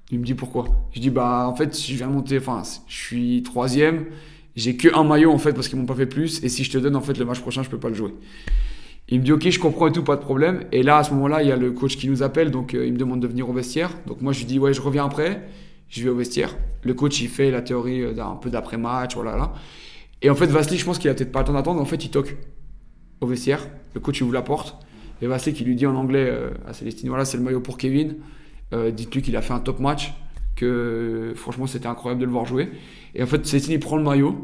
Il me dit pourquoi? Je dis en fait je viens de monter, je suis 3e, j'ai que un maillot en fait parce qu'ils m'ont pas fait plus et si je te donne en fait le match prochain je peux pas le jouer. Il me dit ok je comprends et tout, pas de problème. Et là à ce moment là il y a le coach qui nous appelle donc il me demande de venir au vestiaire. Donc moi je lui dis ouais je reviens après. Je vais au vestiaire. Le coach, il fait la théorie un peu d'après-match, voilà, là. Et en fait, Vaslik, je pense qu'il a peut-être pas le temps d'attendre. En fait, il toque au vestiaire. Le coach, il ouvre la porte. Et Vaslik, il lui dit en anglais à Célestine, voilà, c'est le maillot pour Kevin. Dites-lui qu'il a fait un top match, que franchement, c'était incroyable de le voir jouer. Et en fait, Célestine, il prend le maillot.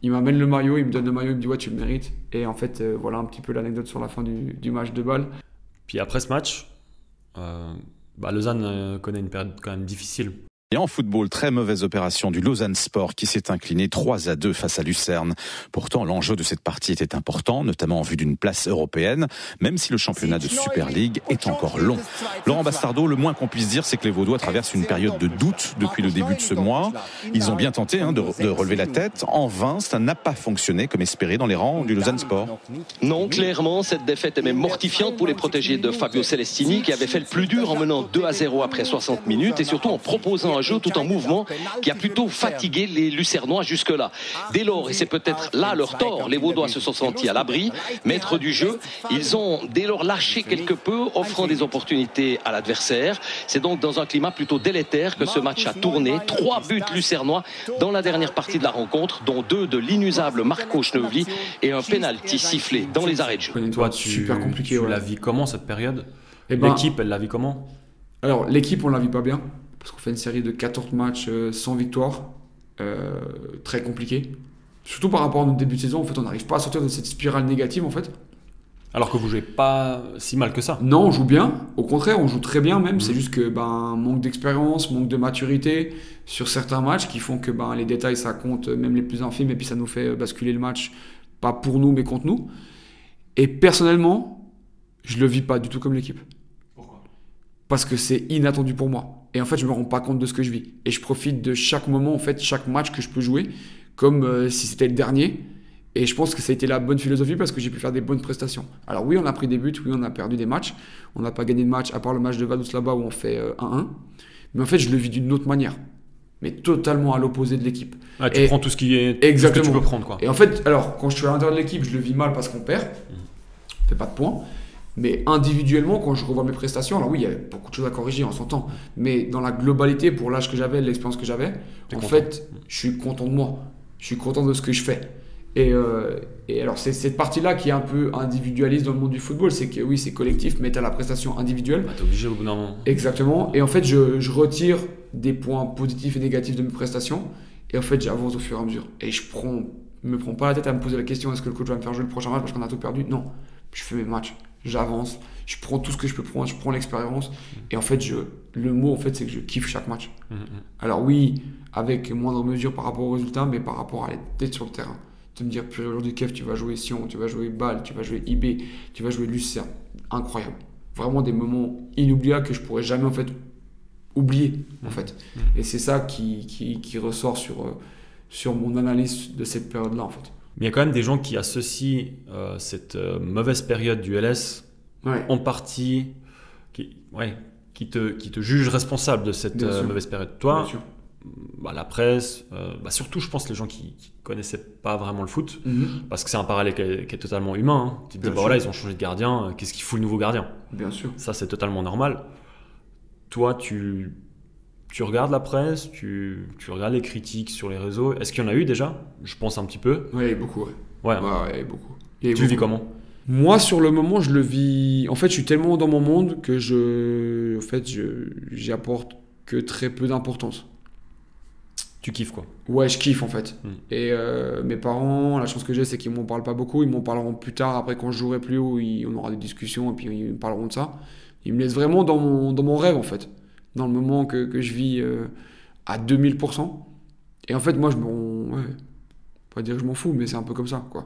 Il m'amène le maillot, il me donne le maillot, il me dit, ouais, tu le mérites. Et en fait, voilà un petit peu l'anecdote sur la fin du match de Bâle. Puis après ce match, Lausanne connaît une période quand même difficile. Et en football, très mauvaise opération du Lausanne Sport qui s'est incliné 3-2 face à Lucerne. Pourtant, l'enjeu de cette partie était important, notamment en vue d'une place européenne, même si le championnat de Super League est encore long. Laurent Bastardeau, le moins qu'on puisse dire, c'est que les Vaudois traversent une période de doute depuis le début de ce mois. Ils ont bien tenté de relever la tête. En vain, ça n'a pas fonctionné comme espéré dans les rangs du Lausanne Sport. Non, clairement, cette défaite est même mortifiante pour les protégés de Fabio Celestini qui avait fait le plus dur en menant 2-0 après 60 minutes et surtout en proposant un jeu tout en mouvement qui a plutôt fatigué les Lucernois jusque-là. Dès lors, et c'est peut-être là leur tort, les Vaudois se sont sentis à l'abri, maîtres du jeu. Ils ont dès lors lâché quelque peu, offrant des opportunités à l'adversaire. C'est donc dans un climat plutôt délétère que ce match a tourné. 3 buts lucernois dans la dernière partie de la rencontre, dont 2 de l'inusable Marco Schnevely et un penalty sifflé dans les arrêts de jeu. Toi, super compliqué. Tu la vis comment cette période? L'équipe, elle la vit comment? Alors, l'équipe, on la vit pas bien. Parce qu'on fait une série de 14 matchs sans victoire, très compliqué. Surtout par rapport à notre début de saison, en fait, on n'arrive pas à sortir de cette spirale négative, en fait. Alors que vous jouez pas si mal que ça. Non, on joue bien. Au contraire, on joue très bien même. C'est juste que manque d'expérience, manque de maturité sur certains matchs qui font que les détails, ça compte, même les plus infimes, et puis ça nous fait basculer le match, pas pour nous, mais contre nous. Et personnellement, je le vis pas du tout comme l'équipe. Pourquoi? Parce que c'est inattendu pour moi. Et en fait, je me rends pas compte de ce que je vis. Et je profite de chaque moment, en fait, chaque match que je peux jouer, comme si c'était le dernier. Et je pense que ça a été la bonne philosophie parce que j'ai pu faire des bonnes prestations. Alors oui, on a pris des buts, oui, on a perdu des matchs. On n'a pas gagné de match, à part le match de Vaduz là-bas où on fait 1-1. Mais en fait, je le vis d'une autre manière. Mais totalement à l'opposé de l'équipe. Ah, tu prends tout ce qui est... Exactement. Tout ce que tu peux prendre, quoi. Et en fait, alors, quand je suis à l'intérieur de l'équipe, je le vis mal parce qu'on perd. On fait pas de points. Mais individuellement, quand je revois mes prestations, alors oui, il y avait beaucoup de choses à corriger, on s'entend. Mais dans la globalité, pour l'âge que j'avais, l'expérience que j'avais, fait, je suis content de moi. Je suis content de ce que je fais. Et alors, c'est cette partie-là qui est un peu individualiste dans le monde du football. C'est que oui, c'est collectif, mais tu as la prestation individuelle. T'es obligé au bout d'un moment. Exactement. Et en fait, je retire des points positifs et négatifs de mes prestations. Et en fait, j'avance au fur et à mesure. Et je me prends pas la tête à me poser la question est-ce que le coach va me faire jouer le prochain match parce qu'on a tout perdu? Non. Je fais mes matchs. J'avance, je prends tout ce que je peux prendre, je prends l'expérience et en fait le mot en fait c'est que je kiffe chaque match. Alors oui, avec moindre mesure par rapport aux résultats, mais par rapport à être sur le terrain. De me dire purée aujourd'hui Kev, tu vas jouer Sion, tu vas jouer Bâle, tu vas jouer IB, tu vas jouer Lucerne, incroyable. Vraiment des moments inoubliables que je pourrais jamais en fait oublier en fait. Et c'est ça qui ressort sur mon analyse de cette période-là en fait. Mais il y a quand même des gens qui associent cette mauvaise période du LS en partie, qui te jugent responsable de cette mauvaise période. Toi, la presse, surtout je pense les gens qui connaissaient pas vraiment le foot, parce que c'est un parallèle qui est totalement humain. Hein. Tu te dis, voilà, ils ont changé de gardien, qu'est-ce qu'il fout le nouveau gardien? Bien sûr. Ça, c'est totalement normal. Toi, tu regardes la presse, tu regardes les critiques sur les réseaux. Est-ce qu'il y en a eu déjà? Je pense un petit peu. Oui, beaucoup. Ouais, beaucoup. Tu le vis comment? Moi, sur le moment, je le vis... En fait, je suis tellement dans mon monde que j'y apporte que très peu d'importance. Tu kiffes quoi? Ouais, je kiffe en fait. Et mes parents, la chance que j'ai, c'est qu'ils m'en parlent pas beaucoup. Ils m'en parleront plus tard, après quand je jouerai plus haut, on aura des discussions et puis ils me parleront de ça. Ils me laissent vraiment dans mon rêve en fait. Dans le moment que je vis à 2000%. Et en fait, moi, pas dire que je m'en fous, mais c'est un peu comme ça, quoi.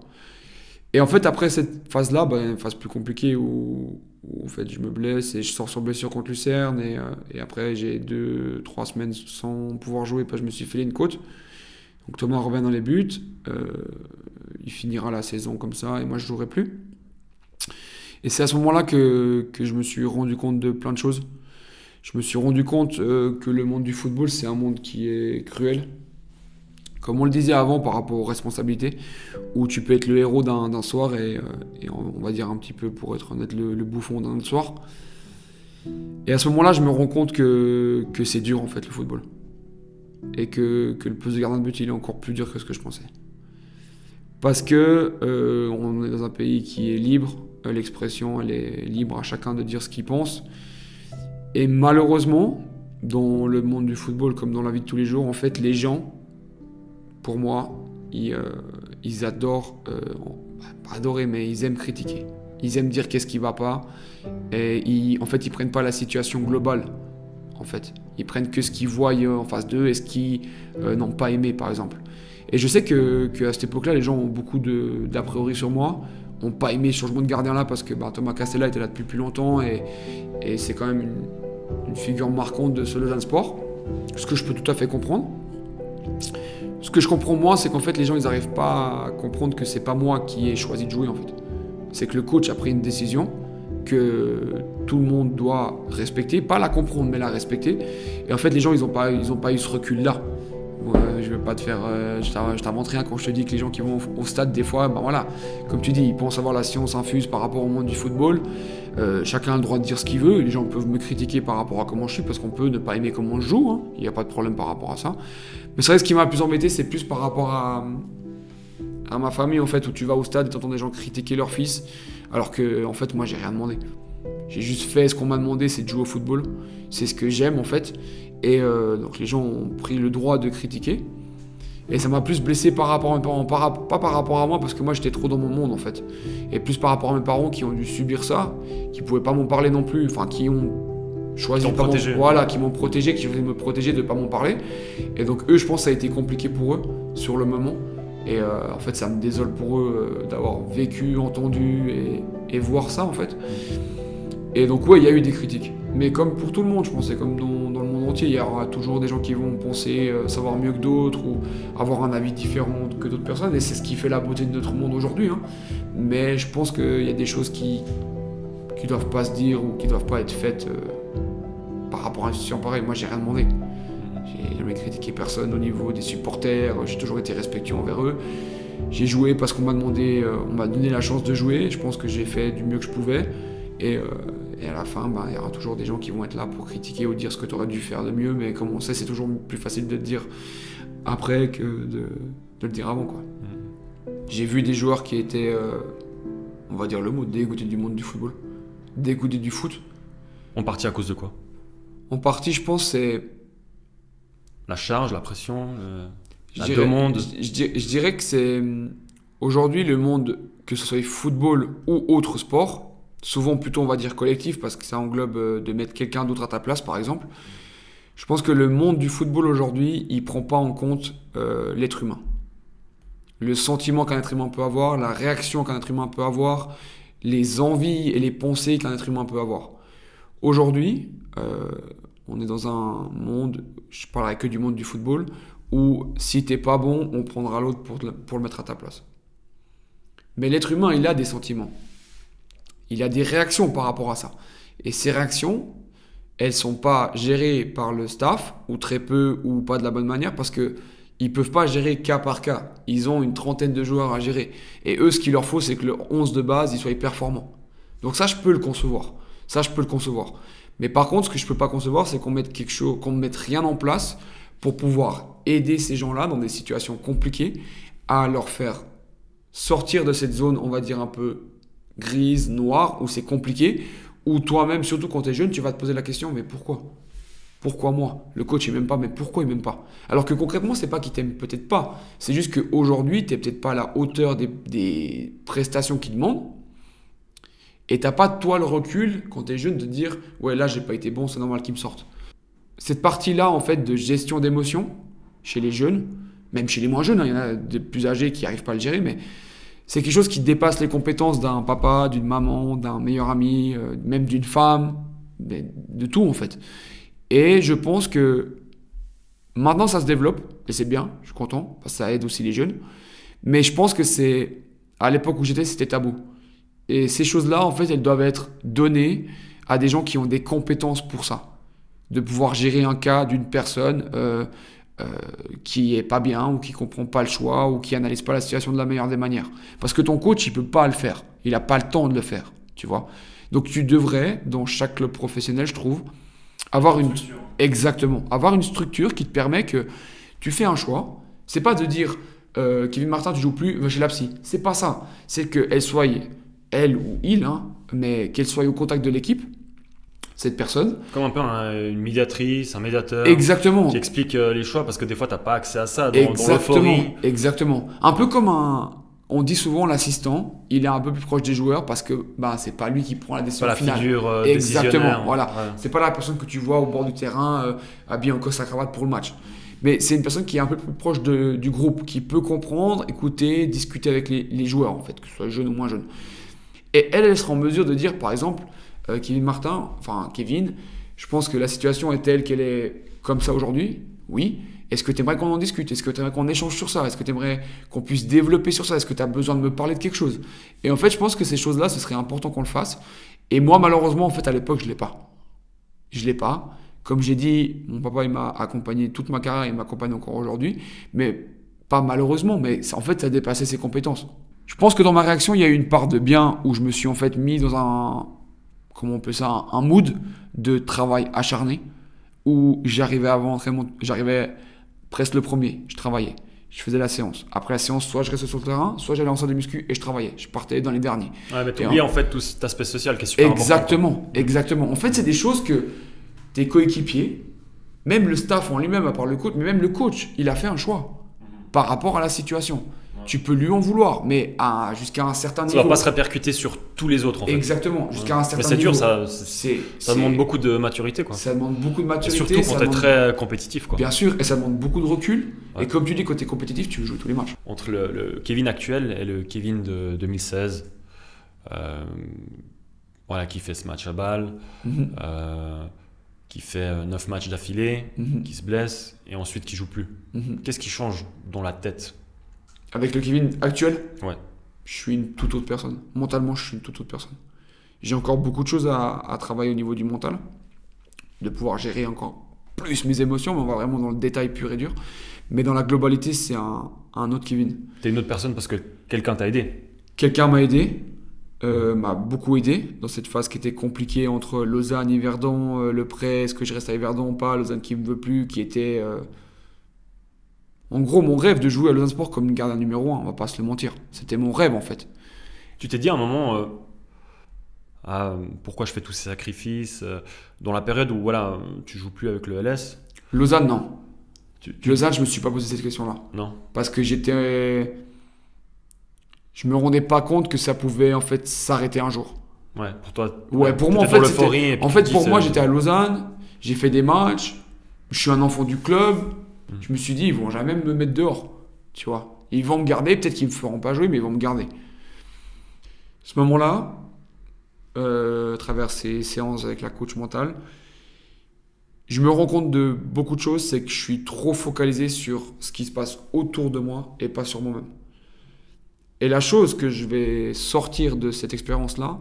Et en fait, après cette phase-là, une phase plus compliquée où en fait, je me blesse et je sors sur blessure contre Lucerne. Et après, j'ai 2-3 semaines sans pouvoir jouer parce que je me suis fait une côte. Donc Thomas revient dans les buts. Il finira la saison comme ça et moi, je ne jouerai plus. Et c'est à ce moment-là que je me suis rendu compte de plein de choses. Je me suis rendu compte que le monde du football, c'est un monde qui est cruel. Comme on le disait avant par rapport aux responsabilités, où tu peux être le héros d'un soir et on va dire un petit peu, pour être honnête, le bouffon d'un autre soir. Et à ce moment-là, je me rends compte que c'est dur en fait le football. Et que le poste de gardien de but, il est encore plus dur que ce que je pensais. Parce que on est dans un pays qui est libre, l'expression elle est libre à chacun de dire ce qu'il pense. Et malheureusement, dans le monde du football comme dans la vie de tous les jours, en fait, les gens, pour moi, ils adorent, pas adorer, mais ils aiment critiquer. Ils aiment dire qu'est-ce qui va pas. Et en fait, ils prennent pas la situation globale. En fait, Ils prennent que ce qu'ils voient en face d'eux et ce qu'ils n'ont pas aimé, par exemple. Et je sais qu'à cette époque-là, les gens ont beaucoup d'a priori sur moi, n'ont pas aimé ce changement de gardien là parce que Thomas Castella était là depuis plus longtemps et c'est quand même une figure marquante de ce Lausanne Sport, ce que je peux tout à fait comprendre. Ce que je comprends moi, c'est qu'en fait les gens ils n'arrivent pas à comprendre que c'est pas moi qui ai choisi de jouer en fait. C'est que le coach a pris une décision que tout le monde doit respecter, pas la comprendre mais la respecter. Et en fait les gens ils ont pas eu ce recul là. Je veux pas te faire, je t'invente rien quand je te dis que les gens qui vont au stade des fois, voilà, comme tu dis, ils pensent avoir la science infuse par rapport au monde du football. Chacun a le droit de dire ce qu'il veut. Les gens peuvent me critiquer par rapport à comment je suis parce qu'on peut ne pas aimer comment je joue. Hein. Il n'y a pas de problème par rapport à ça. Mais c'est vrai, ce qui m'a le plus embêté, c'est plus par rapport à ma famille en fait, où tu vas au stade et t'entends des gens critiquer leur fils, alors que en fait moi j'ai rien demandé. J'ai juste fait ce qu'on m'a demandé, c'est de jouer au football. C'est ce que j'aime en fait. Et donc les gens ont pris le droit de critiquer. Et ça m'a plus blessé par rapport à mes parents, pas par rapport à moi parce que moi j'étais trop dans mon monde en fait. Et plus par rapport à mes parents qui ont dû subir ça, qui pouvaient pas m'en parler non plus, enfin qui ont choisi de qui m'ont protégé, qui voulaient me protéger de pas m'en parler. Et donc eux, je pense que ça a été compliqué pour eux sur le moment. Et en fait ça me désole pour eux d'avoir vécu, entendu et voir ça en fait. Et donc ouais, il y a eu des critiques. Mais comme pour tout le monde, je pense, comme dans le monde entier, il y aura toujours des gens qui vont penser savoir mieux que d'autres ou avoir un avis différent que d'autres personnes. Et c'est ce qui fait la beauté de notre monde aujourd'hui. Hein. Mais je pense qu'il y a des choses qui doivent pas se dire ou qui doivent pas être faites par rapport à une situation pareille. Moi, j'ai rien demandé. J'ai jamais critiqué personne au niveau des supporters. J'ai toujours été respectueux envers eux. J'ai joué parce qu'on m'a demandé, on m'a donné la chance de jouer. Je pense que j'ai fait du mieux que je pouvais. Et à la fin, il y aura toujours des gens qui vont être là pour critiquer ou dire ce que tu aurais dû faire de mieux. Mais comme on sait, c'est toujours plus facile de le dire après que de le dire avant, quoi. J'ai vu des joueurs qui étaient, on va dire le mot, dégoûtés du monde du football. Dégoûtés du foot. En partie à cause de quoi? En partie, je pense, c'est... La charge, la pression, la demande. Je dirais que c'est... Aujourd'hui, le monde, que ce soit football ou autre sport... Souvent plutôt on va dire collectif parce que ça englobe de mettre quelqu'un d'autre à ta place par exemple. Je pense que le monde du football aujourd'hui, il prend pas en compte l'être humain. Le sentiment qu'un être humain peut avoir, la réaction qu'un être humain peut avoir, les envies et les pensées qu'un être humain peut avoir. Aujourd'hui, on est dans un monde, je parlerai que du monde du football, où si t'es pas bon, on prendra l'autre pour le mettre à ta place. Mais l'être humain, il a des sentiments. Il a des réactions par rapport à ça. Et ces réactions, elles ne sont pas gérées par le staff, ou très peu, ou pas de la bonne manière, parce qu'ils ne peuvent pas gérer cas par cas. Ils ont une trentaine de joueurs à gérer. Et eux, ce qu'il leur faut, c'est que le 11 de base, il soit performant. Donc ça, je peux le concevoir. Mais par contre, ce que je ne peux pas concevoir, c'est qu'on mette quelque chose, qu'on ne mette rien en place pour pouvoir aider ces gens-là dans des situations compliquées, à leur faire sortir de cette zone, on va dire un peu grise, noire, où c'est compliqué, où toi-même, surtout quand tu es jeune, tu vas te poser la question, mais pourquoi ? Pourquoi moi ? Le coach, il m'aime pas, mais pourquoi il m'aime pas ? Alors que concrètement, c'est pas qu'il t'aime peut-être pas, c'est juste qu'aujourd'hui, tu n'es peut-être pas à la hauteur des prestations qu'il demande, et tu n'as pas, toi, le recul, quand tu es jeune, de dire, ouais, là, j'ai pas été bon, c'est normal qu'il me sorte. Cette partie-là, en fait, de gestion d'émotions, chez les jeunes, même chez les moins jeunes, il y en a des plus âgés qui n'arrivent pas à le gérer, mais c'est quelque chose qui dépasse les compétences d'un papa, d'une maman, d'un meilleur ami, même d'une femme, de tout en fait. Et je pense que maintenant ça se développe, et c'est bien, je suis content, parce que ça aide aussi les jeunes. Mais je pense que c'est, à l'époque où j'étais, c'était tabou. Et ces choses-là, en fait, elles doivent être données à des gens qui ont des compétences pour ça. De pouvoir gérer un cas d'une personne qui est pas bien, ou qui comprend pas le choix, ou qui analyse pas la situation de la meilleure des manières. Parce que ton coach, il peut pas le faire. Il a pas le temps de le faire, tu vois. Donc tu devrais, dans chaque club professionnel, je trouve, avoir une structure qui te permet que tu fais un choix. C'est pas de dire Kevin Martin, tu joues plus, va chez la psy. C'est pas ça. C'est qu'elle soit, elle ou il, mais qu'elle soit au contact de l'équipe, cette personne. Comme un peu une médiatrice, un médiateur. Exactement. Qui explique les choix, parce que des fois, tu n'as pas accès à ça dans l'euphorie. Exactement. Un peu comme On dit souvent l'assistant, il est un peu plus proche des joueurs parce que c'est pas lui qui prend la décision finale. Pas la figure Exactement, voilà. Ouais. C'est pas la personne que tu vois au bord du terrain habillé en costume à cravate pour le match. Mais c'est une personne qui est un peu plus proche du groupe, qui peut comprendre, écouter, discuter avec les joueurs en fait, que ce soit jeunes ou moins jeunes. Et elle sera en mesure de dire, par exemple, Kevin, je pense que la situation est telle qu'elle est comme ça aujourd'hui. Oui. Est-ce que tu aimerais qu'on en discute? Est-ce que tu aimerais qu'on échange sur ça? Est-ce que tu aimerais qu'on puisse développer sur ça? Est-ce que tu as besoin de me parler de quelque chose? Et en fait, je pense que ces choses-là, ce serait important qu'on le fasse. Et moi, malheureusement, en fait, à l'époque, je ne l'ai pas. Je ne l'ai pas. Comme j'ai dit, mon papa, il m'a accompagné toute ma carrière, il m'accompagne encore aujourd'hui. Mais pas malheureusement, mais en fait, ça a dépassé ses compétences. Je pense que dans ma réaction, il y a eu une part de bien où je me suis en fait mis dans un mood de travail acharné où j'arrivais avant l'entraînement, j'arrivais presque le premier, je travaillais, je faisais la séance. Après la séance, soit je restais sur le terrain, soit j'allais en salle de muscu et je travaillais. Je partais dans les derniers. Ouais, mais t'oublies en fait tout cet aspect social qui est super important. Exactement. En fait, c'est des choses que tes coéquipiers, même le staff en lui-même, à part le coach, mais même le coach, il a fait un choix par rapport à la situation. Tu peux lui en vouloir, mais jusqu'à un certain niveau. Ça ne va pas se répercuter sur tous les autres, en fait. Exactement, jusqu'à un certain niveau. Mais c'est dur, ça demande beaucoup de maturité, quoi. Ça demande beaucoup de maturité. Et surtout quand tu es très compétitif, quoi. Bien sûr, et ça demande beaucoup de recul. Ouais. Et comme tu dis, quand tu es compétitif, tu veux jouer tous les matchs. Entre le Kevin actuel et le Kevin de 2016, qui fait ce match à Bâle, qui fait 9 matchs d'affilée, qui se blesse, et ensuite qui joue plus. Qu'est-ce qui change dans la tête? Avec le Kevin actuel, ouais. Je suis une toute autre personne. Mentalement, je suis une toute autre personne. J'ai encore beaucoup de choses à travailler au niveau du mental, de pouvoir gérer encore plus mes émotions, mais on va vraiment dans le détail pur et dur. Mais dans la globalité, c'est un autre Kevin. T'es une autre personne parce que quelqu'un t'a aidé. Quelqu'un m'a aidé, m'a beaucoup aidé dans cette phase qui était compliquée entre Lausanne et Yverdon, le prêt, est-ce que je reste à Yverdon ou pas, Lausanne qui ne me veut plus, qui était... En gros, mon rêve de jouer à Lausanne Sport comme gardien numéro 1, on va pas se le mentir. C'était mon rêve en fait. Tu t'es dit à un moment, pourquoi je fais tous ces sacrifices dans la période où tu joues plus avec le LS? Lausanne, non. Lausanne, je me suis pas posé cette question-là. Non. Parce que je me rendais pas compte que ça pouvait en fait s'arrêter un jour. Ouais, pour toi. Ouais, pour moi en fait, pour moi, j'étais à Lausanne, j'ai fait des matchs, je suis un enfant du club. Je me suis dit, ils vont jamais me mettre dehors, tu vois. Ils vont me garder, peut-être qu'ils me feront pas jouer, mais ils vont me garder. Ce moment-là, à travers ces séances avec la coach mentale, je me rends compte de beaucoup de choses, c'est que je suis trop focalisé sur ce qui se passe autour de moi et pas sur moi-même. Et la chose que je vais sortir de cette expérience-là,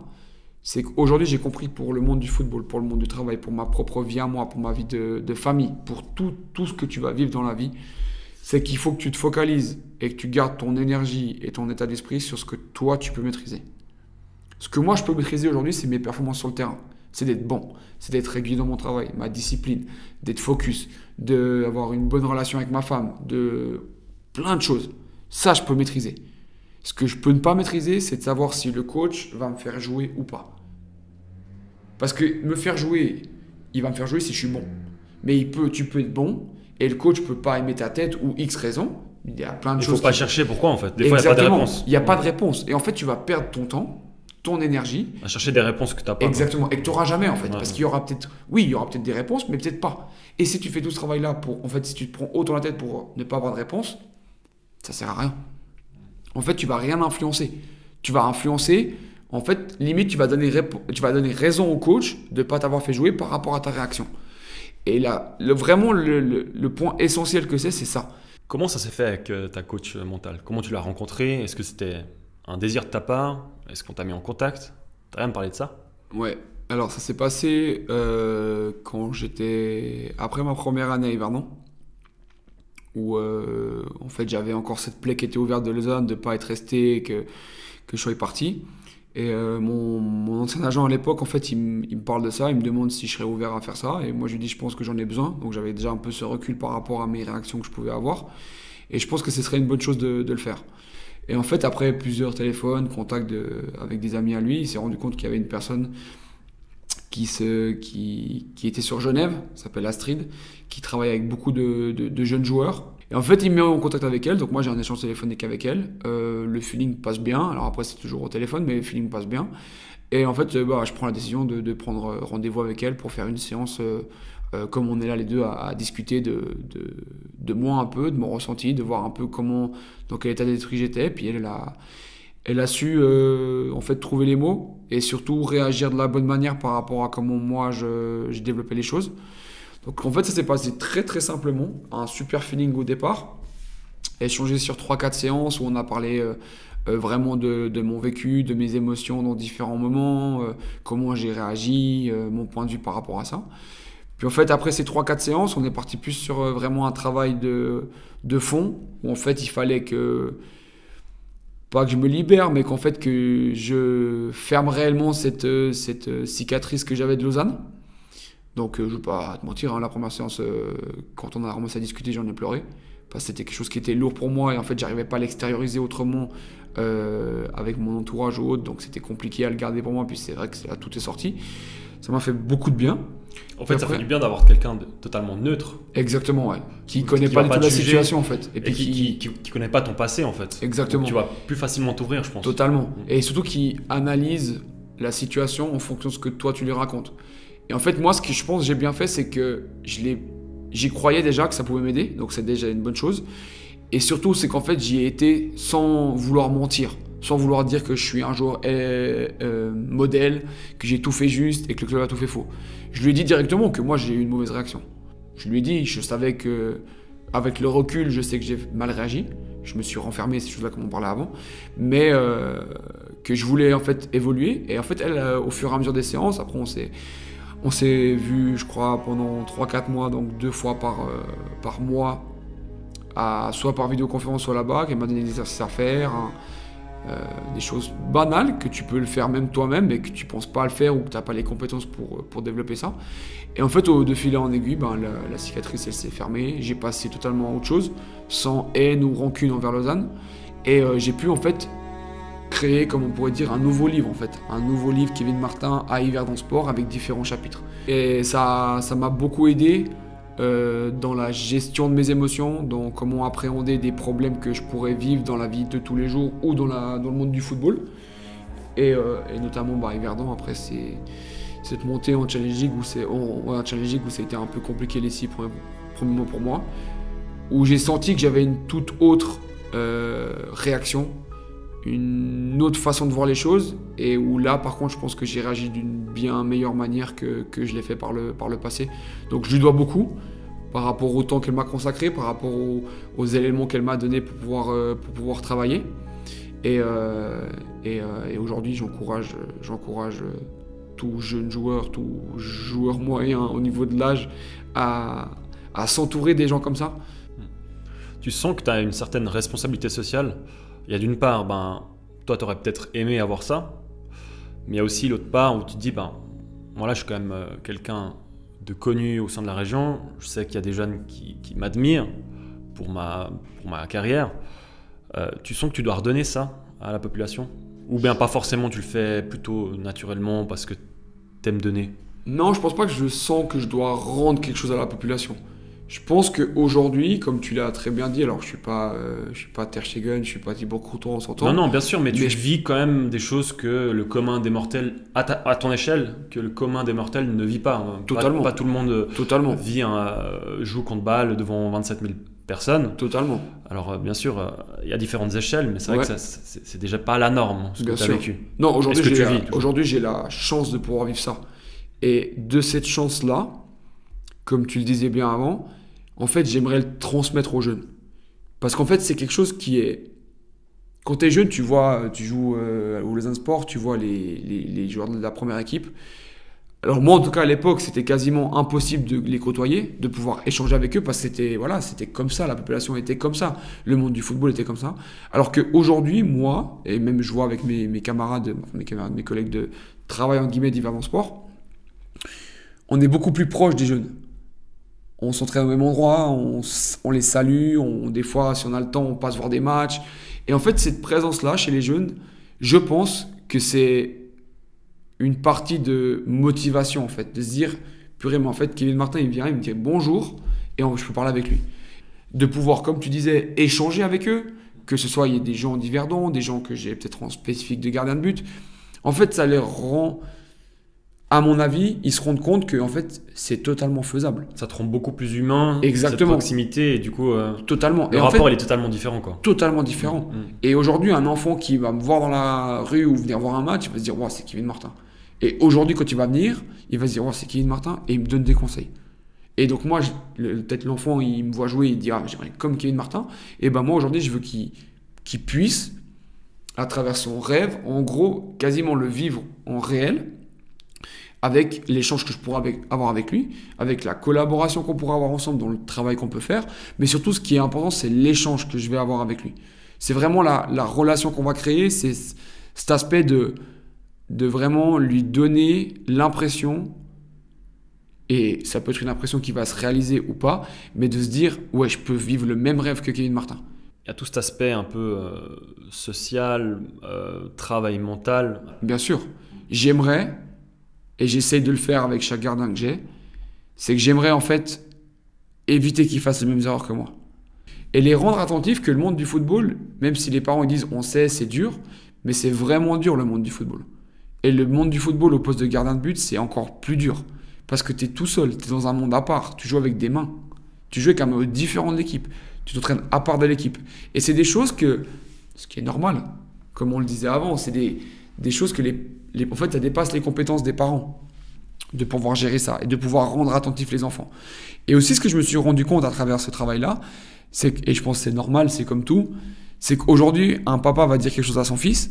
c'est qu'aujourd'hui, j'ai compris pour le monde du football, pour le monde du travail, pour ma propre vie à moi, pour ma vie de famille, pour tout ce que tu vas vivre dans la vie, c'est qu'il faut que tu te focalises et que tu gardes ton énergie et ton état d'esprit sur ce que toi, tu peux maîtriser. Ce que moi, je peux maîtriser aujourd'hui, c'est mes performances sur le terrain. C'est d'être bon, c'est d'être régulier dans mon travail, ma discipline, d'être focus, d'avoir une bonne relation avec ma femme, de plein de choses. Ça, je peux maîtriser. Ce que je peux ne pas maîtriser, c'est de savoir si le coach va me faire jouer ou pas. Parce que me faire jouer, il va me faire jouer si je suis bon. Mais tu peux être bon et le coach peut pas aimer ta tête ou X raison. Il y a plein de choses. Il faut pas chercher pourquoi en fait. Des fois, il n'y a pas de réponse. Il n'y a pas de réponse. Et en fait, tu vas perdre ton temps, ton énergie. À chercher des réponses que tu n'as pas. Exactement. Et que tu n'auras jamais en fait. Parce qu'il y aura peut-être, il y aura peut-être des réponses, mais peut-être pas. Et si tu fais tout ce travail-là si tu te prends autant la tête pour ne pas avoir de réponse, ça sert à rien. En fait, tu vas rien influencer. Tu vas influencer, en fait, limite, tu vas donner raison au coach de ne pas t'avoir fait jouer par rapport à ta réaction. Et là, vraiment, le point essentiel que c'est ça. Comment ça s'est fait avec ta coach mentale? Comment tu l'as rencontrée? Est-ce que c'était un désir de ta part? Est-ce qu'on t'a mis en contact? T'as rien parlé de ça? Ouais. Alors, ça s'est passé quand j'étais... Après ma première année à Yverdon, où en fait j'avais encore cette plaie qui était ouverte de Lausanne, de ne pas être resté, que je sois parti. Et mon ancien agent à l'époque, en fait, il me parle de ça, il me demande si je serais ouvert à faire ça. Et moi je lui dis je pense que j'en ai besoin. Donc j'avais déjà un peu ce recul par rapport à mes réactions que je pouvais avoir. Et je pense que ce serait une bonne chose de le faire. Et en fait, après plusieurs téléphones, contacts avec des amis à lui, il s'est rendu compte qu'il y avait une personne qui était sur Genève, s'appelle Astrid, qui travaille avec beaucoup de jeunes joueurs. Et en fait, il me met en contact avec elle, donc moi j'ai un échange téléphonique avec elle. Le feeling passe bien, alors après c'est toujours au téléphone, mais le feeling passe bien. Et en fait, je prends la décision de prendre rendez-vous avec elle pour faire une séance, comme on est là les deux à discuter de moi un peu, de mon ressenti, de voir un peu dans quel état d'esprit j'étais. Puis elle a su en fait trouver les mots et surtout réagir de la bonne manière par rapport à comment moi j'ai développé les choses. Donc en fait ça s'est passé très très simplement, un super feeling au départ, échangé sur 3-4 séances où on a parlé vraiment de mon vécu, de mes émotions dans différents moments, comment j'ai réagi, mon point de vue par rapport à ça. Puis en fait après ces 3-4 séances on est parti plus sur vraiment un travail de fond où en fait il fallait pas que je me libère, mais qu'en fait que je ferme réellement cette cicatrice que j'avais de Lausanne. Donc je ne vais pas te mentir, hein, la première séance, quand on a commencé à discuter, j'en ai pleuré. Parce que c'était quelque chose qui était lourd pour moi et en fait j'arrivais pas à l'extérioriser autrement avec mon entourage ou autre, donc c'était compliqué à le garder pour moi, puis c'est vrai que là, tout est sorti. Ça m'a fait beaucoup de bien. En fait, ça fait du bien d'avoir quelqu'un de totalement neutre. Exactement, ouais. Qui connaît pas du tout la situation, en fait. Et qui connaît pas ton passé, en fait. Exactement. Donc, tu vas plus facilement t'ouvrir, je pense. Totalement. Et surtout qui analyse la situation en fonction de ce que toi tu lui racontes. Et en fait, moi, ce que je pense que j'ai bien fait, c'est que j'y croyais déjà que ça pouvait m'aider, donc c'est déjà une bonne chose. Et surtout, c'est qu'en fait, j'y ai été sans vouloir mentir, sans vouloir dire que je suis un joueur modèle, que j'ai tout fait juste et que le club a tout fait faux. Je lui ai dit directement que moi, j'ai eu une mauvaise réaction. Je lui ai dit, je savais que, avec le recul, je sais que j'ai mal réagi. Je me suis renfermé, ces choses-là comme on parlait avant, mais que je voulais en fait évoluer. Et en fait, elle, au fur et à mesure des séances, après on s'est vu, je crois, pendant 3-4 mois, donc 2 fois par mois, soit par vidéoconférence, soit là-bas, qu'elle m'a donné des exercices à faire, des choses banales que tu peux le faire même toi-même, mais que tu ne penses pas à le faire ou que tu n'as pas les compétences pour développer ça. Et en fait, de fil en aiguille, la cicatrice, elle s'est fermée. J'ai passé totalement à autre chose, sans haine ou rancune envers Lausanne. Et j'ai pu, en fait, créer, comme on pourrait dire, un nouveau livre, en fait. Un nouveau livre, Kevin Martin, à Yverdon Sport, avec différents chapitres. Et ça m'a beaucoup aidé dans la gestion de mes émotions, dans comment appréhender des problèmes que je pourrais vivre dans la vie de tous les jours ou dans le monde du football. Et notamment, Yverdon, après, c'est cette montée en Challenge League où ça a été un peu compliqué les 6 premiers mois pour moi, où j'ai senti que j'avais une toute autre réaction, une autre façon de voir les choses, et où là par contre je pense que j'ai réagi d'une bien meilleure manière que je l'ai fait par le passé. Donc je lui dois beaucoup par rapport au temps qu'elle m'a consacré, par rapport aux éléments qu'elle m'a donné pour pouvoir travailler. Et aujourd'hui j'encourage tout jeune joueur, tout joueur moyen au niveau de l'âge à s'entourer des gens comme ça. Tu sens que tu as une certaine responsabilité sociale. Il y a d'une part, toi tu aurais peut-être aimé avoir ça, mais il y a aussi l'autre part où tu te dis, voilà, je suis quand même quelqu'un de connu au sein de la région, je sais qu'il y a des jeunes qui m'admirent pour ma carrière. Tu sens que tu dois redonner ça à la population? Ou bien pas forcément, tu le fais plutôt naturellement parce que t'aimes donner? Non, je pense pas que je sens que je dois rendre quelque chose à la population. Je pense qu'aujourd'hui, comme tu l'as très bien dit, alors je suis pas Ter Stegen, je suis pas Thibaut Courtois, on s'entend. Non, bien sûr, mais tu vis quand même des choses que le commun des mortels, à ton échelle, que le commun des mortels ne vit pas. Totalement. Pas tout le monde joue contre Bâle devant 27 000 personnes. Totalement. Alors bien sûr, il y a différentes échelles, mais c'est vrai que c'est déjà pas la norme, ce que tu as vécu. Non, aujourd'hui j'ai la chance de pouvoir vivre ça. Et de cette chance-là, comme tu le disais bien avant, en fait, j'aimerais le transmettre aux jeunes. Parce qu'en fait, c'est quelque chose qui est... Quand tu es jeune, tu joues au Lausanne Sport, tu vois les joueurs de la première équipe. Alors moi, en tout cas, à l'époque, c'était quasiment impossible de les côtoyer, de pouvoir échanger avec eux, parce que c'était comme ça, la population était comme ça, le monde du football était comme ça. Alors qu'aujourd'hui, moi, et même je vois avec mes camarades, mes collègues de travail, entre guillemets, d'Yverdon Sport, on est beaucoup plus proche des jeunes. On s'entraîne au même endroit, on les salue, des fois, si on a le temps, on passe voir des matchs. Et en fait, cette présence-là, chez les jeunes, je pense que c'est une partie de motivation, en fait, de se dire, purée, mais en fait, Kevin Martin, il vient, il me dit bonjour, et je peux parler avec lui. de pouvoir, comme tu disais, échanger avec eux, que ce soit il y ait des gens d'Yverdon, des gens que j'ai peut-être en spécifique de gardien de but. En fait, ça les rend, à mon avis, ils se rendent compte que en fait, c'est totalement faisable. Ça te rend beaucoup plus humain, Exactement. cette proximité, et du coup, totalement. Le et rapport, en fait, il est totalement différent, quoi. Totalement différent. Et aujourd'hui, un enfant qui va me voir dans la rue ou venir voir un match, il va se dire, wow, c'est Kevin Martin. Et aujourd'hui, quand il va venir, il va se dire, wow, c'est Kevin Martin, et il me donne des conseils. Et donc moi, peut-être l'enfant, il me voit jouer, il dit, ah, j'aimerais comme Kevin Martin. Et ben moi, aujourd'hui, je veux qu'il puisse, à travers son rêve, en gros, quasiment le vivre en réel, avec l'échange que je pourrais avoir avec lui, avec la collaboration qu'on pourra avoir ensemble dans le travail qu'on peut faire. Mais surtout, ce qui est important, c'est l'échange que je vais avoir avec lui. C'est vraiment la relation qu'on va créer, c'est cet aspect de vraiment lui donner l'impression, et ça peut être une impression qui va se réaliser ou pas, mais de se dire, ouais, je peux vivre le même rêve que Kevin Martin. Il y a tout cet aspect un peu social, travail mental. Bien sûr. J'aimerais, et j'essaye de le faire avec chaque gardien que j'ai, c'est que j'aimerais en fait éviter qu'ils fassent les mêmes erreurs que moi. Et les rendre attentifs que le monde du football, même si les parents ils disent on sait, c'est dur, mais c'est vraiment dur le monde du football. Et le monde du football au poste de gardien de but, c'est encore plus dur. Parce que tu es tout seul, tu es dans un monde à part, tu joues avec des mains. Tu joues avec un maillot différent de l'équipe. Tu t'entraînes à part de l'équipe. Et c'est des choses que, ce qui est normal, comme on le disait avant, c'est des choses que en fait, ça dépasse les compétences des parents de pouvoir gérer ça et de pouvoir rendre attentifs les enfants. Et aussi, ce que je me suis rendu compte à travers ce travail-là, et je pense que c'est normal, c'est comme tout, c'est qu'aujourd'hui, un papa va dire quelque chose à son fils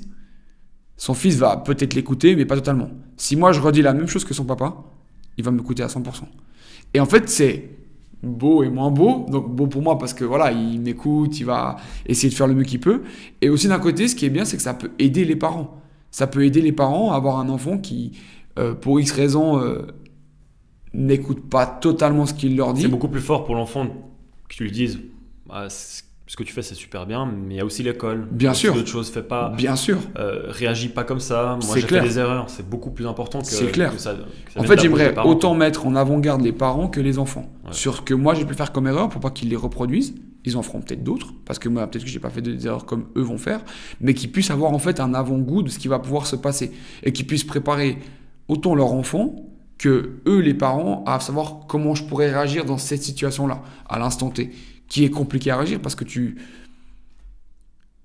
va peut-être l'écouter, mais pas totalement. Si moi, je redis la même chose que son papa, il va m'écouter à 100%. Et en fait, c'est beau et moins beau. Donc beau pour moi parce que voilà, il m'écoute, il va essayer de faire le mieux qu'il peut. Et aussi d'un côté, ce qui est bien, c'est que ça peut aider les parents. Ça peut aider les parents à avoir un enfant qui, pour X raisons, n'écoute pas totalement ce qu'il leur dit. C'est beaucoup plus fort pour l'enfant que tu lui dises ce que tu fais c'est super bien, mais il y a aussi l'école. Bien sûr. D'autres choses, fais pas. Bien sûr. Réagis pas comme ça. Moi, j'ai fait des erreurs. C'est beaucoup plus important que. C'est clair. Que ça en fait, j'aimerais autant mettre en avant-garde les parents que les enfants. Ouais. Sur ce que moi j'ai pu faire comme erreur pour pas qu'ils les reproduisent. Ils en feront peut-être d'autres, parce que moi, peut-être que j'ai pas fait des erreurs comme eux vont faire, mais qu'ils puissent avoir en fait un avant-goût de ce qui va pouvoir se passer et qu'ils puissent préparer autant leur enfant que eux, les parents, à savoir comment je pourrais réagir dans cette situation-là, à l'instant T, qui est compliqué à réagir parce que tu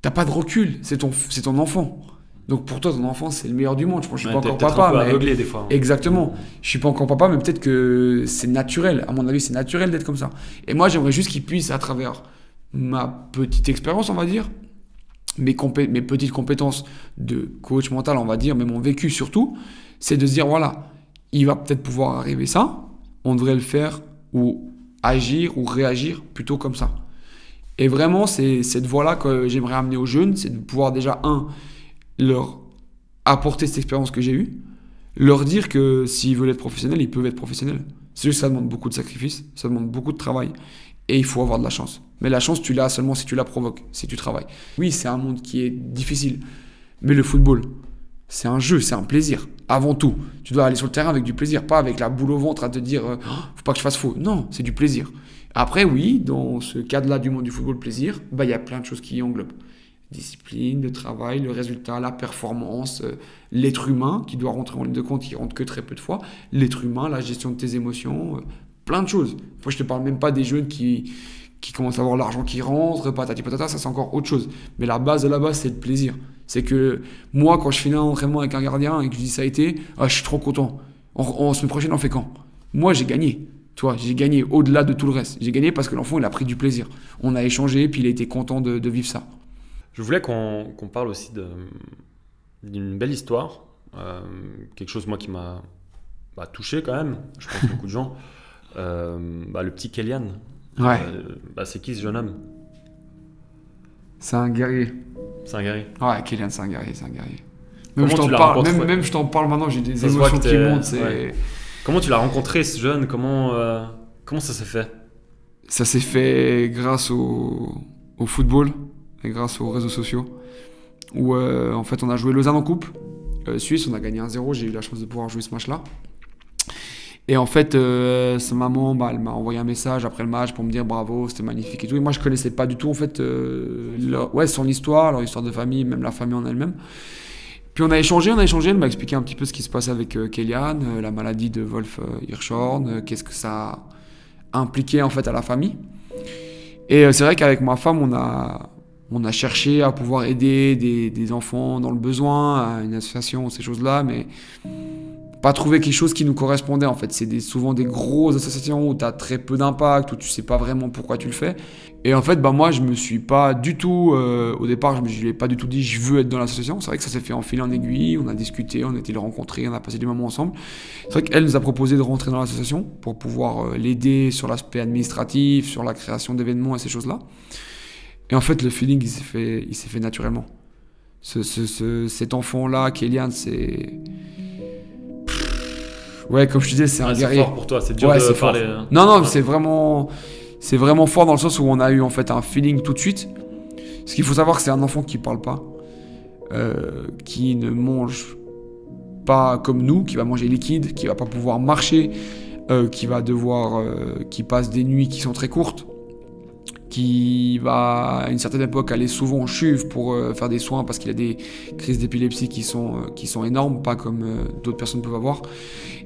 n'as pas de recul, c'est ton enfant. Donc pour toi, ton enfant, c'est le meilleur du monde. Je pense que je suis pas encore papa. Un peu aveuglé des fois. Exactement. Je suis pas encore papa, mais peut-être que c'est naturel. À mon avis, c'est naturel d'être comme ça. Et moi, j'aimerais juste qu'il puisse, à travers ma petite expérience, on va dire, mes petites compétences de coach mental, on va dire, mais mon vécu surtout, c'est de se dire, voilà, il va peut-être pouvoir arriver ça, on devrait le faire ou agir ou réagir plutôt comme ça. Et vraiment, c'est cette voie-là que j'aimerais amener aux jeunes, c'est de pouvoir déjà, leur apporter cette expérience que j'ai eue, leur dire que s'ils veulent être professionnels, ils peuvent être professionnels. C'est juste que ça demande beaucoup de sacrifices, ça demande beaucoup de travail, et il faut avoir de la chance. Mais la chance, tu l'as seulement si tu la provoques, si tu travailles. Oui, c'est un monde qui est difficile, mais le football, c'est un jeu, c'est un plaisir. Avant tout, tu dois aller sur le terrain avec du plaisir, pas avec la boule au ventre à te dire faut pas que je fasse faux. Non, c'est du plaisir. Après, oui, dans ce cadre-là du monde du football plaisir, il y a plein de choses qui y englobent. Discipline, le travail, le résultat, la performance, l'être humain qui doit rentrer en ligne de compte, qui rentre que très peu de fois, l'être humain, la gestion de tes émotions, plein de choses. Après, je te parle même pas des jeunes qui commencent à avoir l'argent qui rentre, patati patata, ça c'est encore autre chose. Mais la base de la base, c'est le plaisir. C'est que moi, quand je finis un entraînement avec un gardien et que je dis ça a été, je suis trop content. En semaine prochaine, on fait quand? Moi, j'ai gagné. Tu vois, j'ai gagné au-delà de tout le reste. J'ai gagné parce que l'enfant, il a pris du plaisir. On a échangé, puis il a été content de vivre ça. Je voulais qu'on parle aussi d'une belle histoire, quelque chose moi qui m'a touché quand même, je pense beaucoup de gens, le petit Kélian. Ouais. C'est qui ce jeune homme? C'est un guerrier. C'est un guerrier. Ouais, Kélian, c'est un guerrier, c'est un guerrier. Même je t'en parle maintenant, j'ai des émotions qui montent. Ouais. Comment tu l'as rencontré ce jeune? Comment ça s'est fait? Ça s'est fait grâce au football. Et grâce aux réseaux sociaux, où en fait on a joué Lausanne en coupe, Suisse, on a gagné 1-0, j'ai eu la chance de pouvoir jouer ce match-là. Et en fait, sa maman, elle m'a envoyé un message après le match pour me dire bravo, c'était magnifique et tout. Et moi, je connaissais pas du tout en fait son histoire, leur histoire de famille, même la famille en elle-même. Puis on a échangé, elle m'a expliqué un petit peu ce qui se passe avec Kélian, la maladie de Wolf Hirschhorn, qu'est-ce que ça a impliqué en fait à la famille. Et c'est vrai qu'avec ma femme, on a cherché à pouvoir aider des enfants dans le besoin, à une association, ces choses-là, mais pas trouver quelque chose qui nous correspondait en fait. C'est souvent des grosses associations où tu as très peu d'impact, où tu sais pas vraiment pourquoi tu le fais. Et en fait, moi je me suis pas du tout, au départ je lui ai pas du tout dit je veux être dans l'association. C'est vrai que ça s'est fait en fil en aiguille, on a discuté, on a été le rencontrer, on a passé des moments ensemble. C'est vrai qu'elle nous a proposé de rentrer dans l'association pour pouvoir l'aider sur l'aspect administratif, sur la création d'événements et ces choses-là. Et en fait le feeling il s'est fait naturellement. Cet enfant-là, Kélian, c'est... Ouais, comme je te disais, c'est un guerrier. C'est fort pour toi, c'est dur de parler. Non, c'est vraiment fort dans le sens où on a eu en fait un feeling tout de suite. Ce qu'il faut savoir, c'est un enfant qui parle pas, qui ne mange pas comme nous, qui va manger liquide, qui va pas pouvoir marcher, qui va devoir, qui passe des nuits qui sont très courtes, qui va à une certaine époque aller souvent en chuve pour faire des soins parce qu'il a des crises d'épilepsie qui sont énormes, pas comme d'autres personnes peuvent avoir.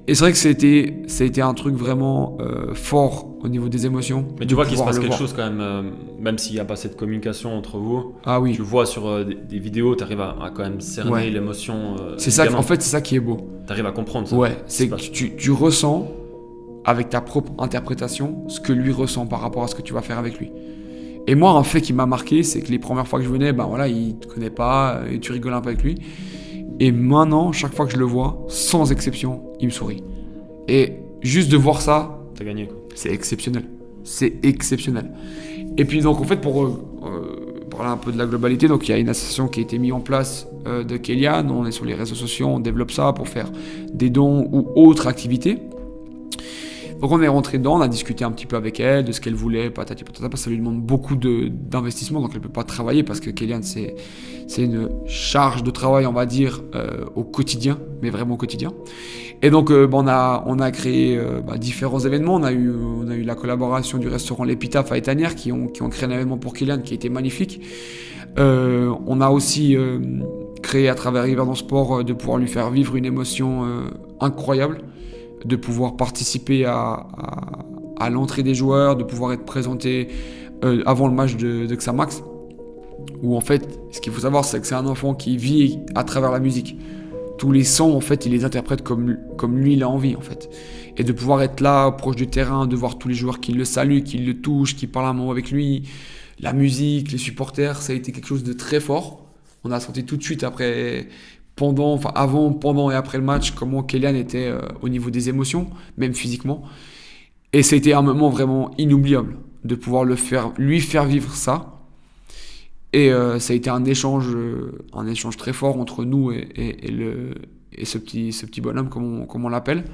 Et c'est vrai que ça a été un truc vraiment fort au niveau des émotions. Mais tu vois qu'il se passe quelque chose quand même s'il n'y a pas cette communication entre vous. Ah oui. Tu vois sur des vidéos, tu arrives à quand même cerner l'émotion. C'est ça, en fait, c'est ça qui est beau. Tu arrives à comprendre ça. Ouais, c'est que tu ressens avec ta propre interprétation ce que lui ressent par rapport à ce que tu vas faire avec lui. Et moi, un fait qui m'a marqué, c'est que les premières fois que je venais, il te connaît pas et tu rigoles un peu avec lui. Et maintenant, chaque fois que je le vois, sans exception, il me sourit. Et juste de voir ça, t'as gagné, quoi. C'est exceptionnel. C'est exceptionnel. Et puis donc en fait, pour parler un peu de la globalité, donc il y a une association qui a été mise en place de Kélian. On est sur les réseaux sociaux, on développe ça pour faire des dons ou autres activités. Donc on est rentré dedans, on a discuté un petit peu avec elle de ce qu'elle voulait, patati patata, parce que ça lui demande beaucoup d'investissement, donc elle ne peut pas travailler parce que Kélian c'est une charge de travail, on va dire, au quotidien, mais vraiment au quotidien. Et donc on a créé différents événements, on a eu la collaboration du restaurant L'Épitaphe à Étanières qui ont créé un événement pour Kélian qui était magnifique. On a aussi créé à travers Yverdon Sport de pouvoir lui faire vivre une émotion incroyable, de pouvoir participer à l'entrée des joueurs, de pouvoir être présenté avant le match de Xamax, où en fait, ce qu'il faut savoir, c'est que c'est un enfant qui vit à travers la musique. Tous les sons, en fait, il les interprète comme lui, il a envie, en fait. Et de pouvoir être là, proche du terrain, de voir tous les joueurs qui le saluent, qui le touchent, qui parlent un mot avec lui, la musique, les supporters, ça a été quelque chose de très fort. On a senti tout de suite avant, pendant et après le match, comment Kélian était au niveau des émotions, même physiquement. Et c'était un moment vraiment inoubliable de pouvoir lui faire vivre ça. Et ça a été un échange très fort entre nous et ce petit bonhomme, comme on l'appelle.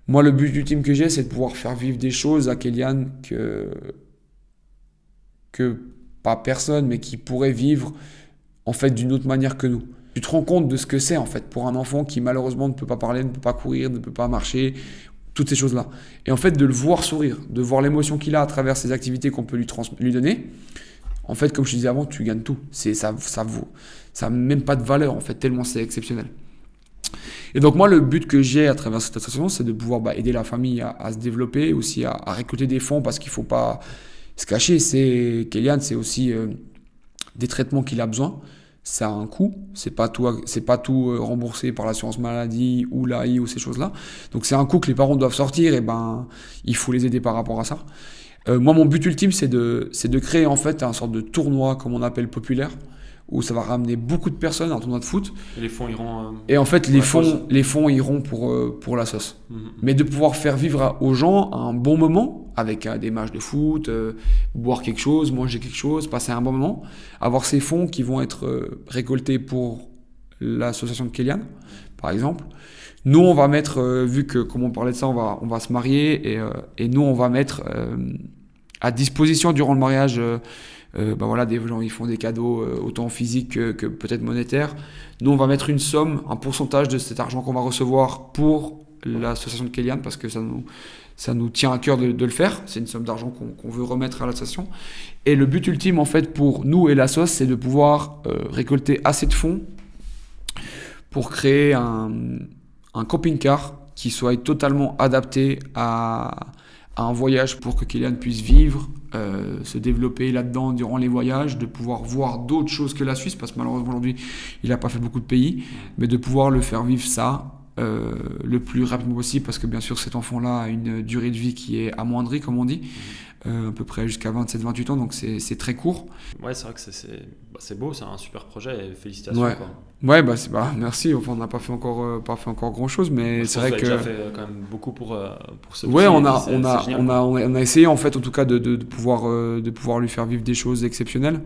Moi, le but ultime que j'ai, c'est de pouvoir faire vivre des choses à Kélian que pas personne, mais qui pourrait vivre en fait d'une autre manière que nous. Tu te rends compte de ce que c'est en fait pour un enfant qui malheureusement ne peut pas parler, ne peut pas courir, ne peut pas marcher, toutes ces choses-là. Et en fait de le voir sourire, de voir l'émotion qu'il a à travers ces activités qu'on peut lui donner, en fait comme je te disais avant, tu gagnes tout. Ça n'a même pas de valeur en fait, tellement c'est exceptionnel. Et donc moi le but que j'ai à travers cette association, c'est de pouvoir aider la famille à se développer, aussi à récolter des fonds parce qu'il ne faut pas se cacher. Kélian, c'est aussi des traitements qu'il a besoin. Ça a un coût, c'est pas tout remboursé par l'assurance maladie ou l'AI ou ces choses-là. Donc c'est un coût que les parents doivent sortir et il faut les aider par rapport à ça. Moi mon but ultime c'est de créer en fait un sorte de tournoi comme on appelle populaire où ça va ramener beaucoup de personnes, un tournoi de foot. Et les fonds iront... Et en fait les fonds iront pour la sauce. Mais de pouvoir faire vivre aux gens un bon moment avec des matchs de foot, boire quelque chose, manger quelque chose, passer un bon moment, avoir ces fonds qui vont être récoltés pour l'association de Kélian, par exemple. Nous, on va mettre, vu que, comme on parlait de ça, on va se marier, et nous, on va mettre à disposition durant le mariage, des gens, ils font des cadeaux autant physiques que peut-être monétaires. Nous, on va mettre une somme, un pourcentage de cet argent qu'on va recevoir pour l'association de Kélian parce que ça nous tient à cœur de le faire. C'est une somme d'argent qu'on veut remettre à l'association. Et le but ultime, en fait, pour nous et l'asso, c'est de pouvoir récolter assez de fonds pour créer un camping-car qui soit totalement adapté à un voyage pour que Kélian puisse vivre, se développer là-dedans durant les voyages, de pouvoir voir d'autres choses que la Suisse, parce que malheureusement aujourd'hui, il n'a pas fait beaucoup de pays, mais de pouvoir le faire vivre ça le plus rapidement possible, parce que bien sûr cet enfant-là a une durée de vie qui est amoindrie, comme on dit, à peu près jusqu'à 27-28 ans, donc c'est très court. Ouais, c'est vrai que c'est beau, c'est un super projet, et félicitations. Ouais, quoi. Ouais, merci, enfin, on n'a pas fait encore grand-chose, mais c'est vrai que... On a déjà fait quand même beaucoup pour ce ouais, petit, on a essayé en fait, en tout cas, de pouvoir lui faire vivre des choses exceptionnelles.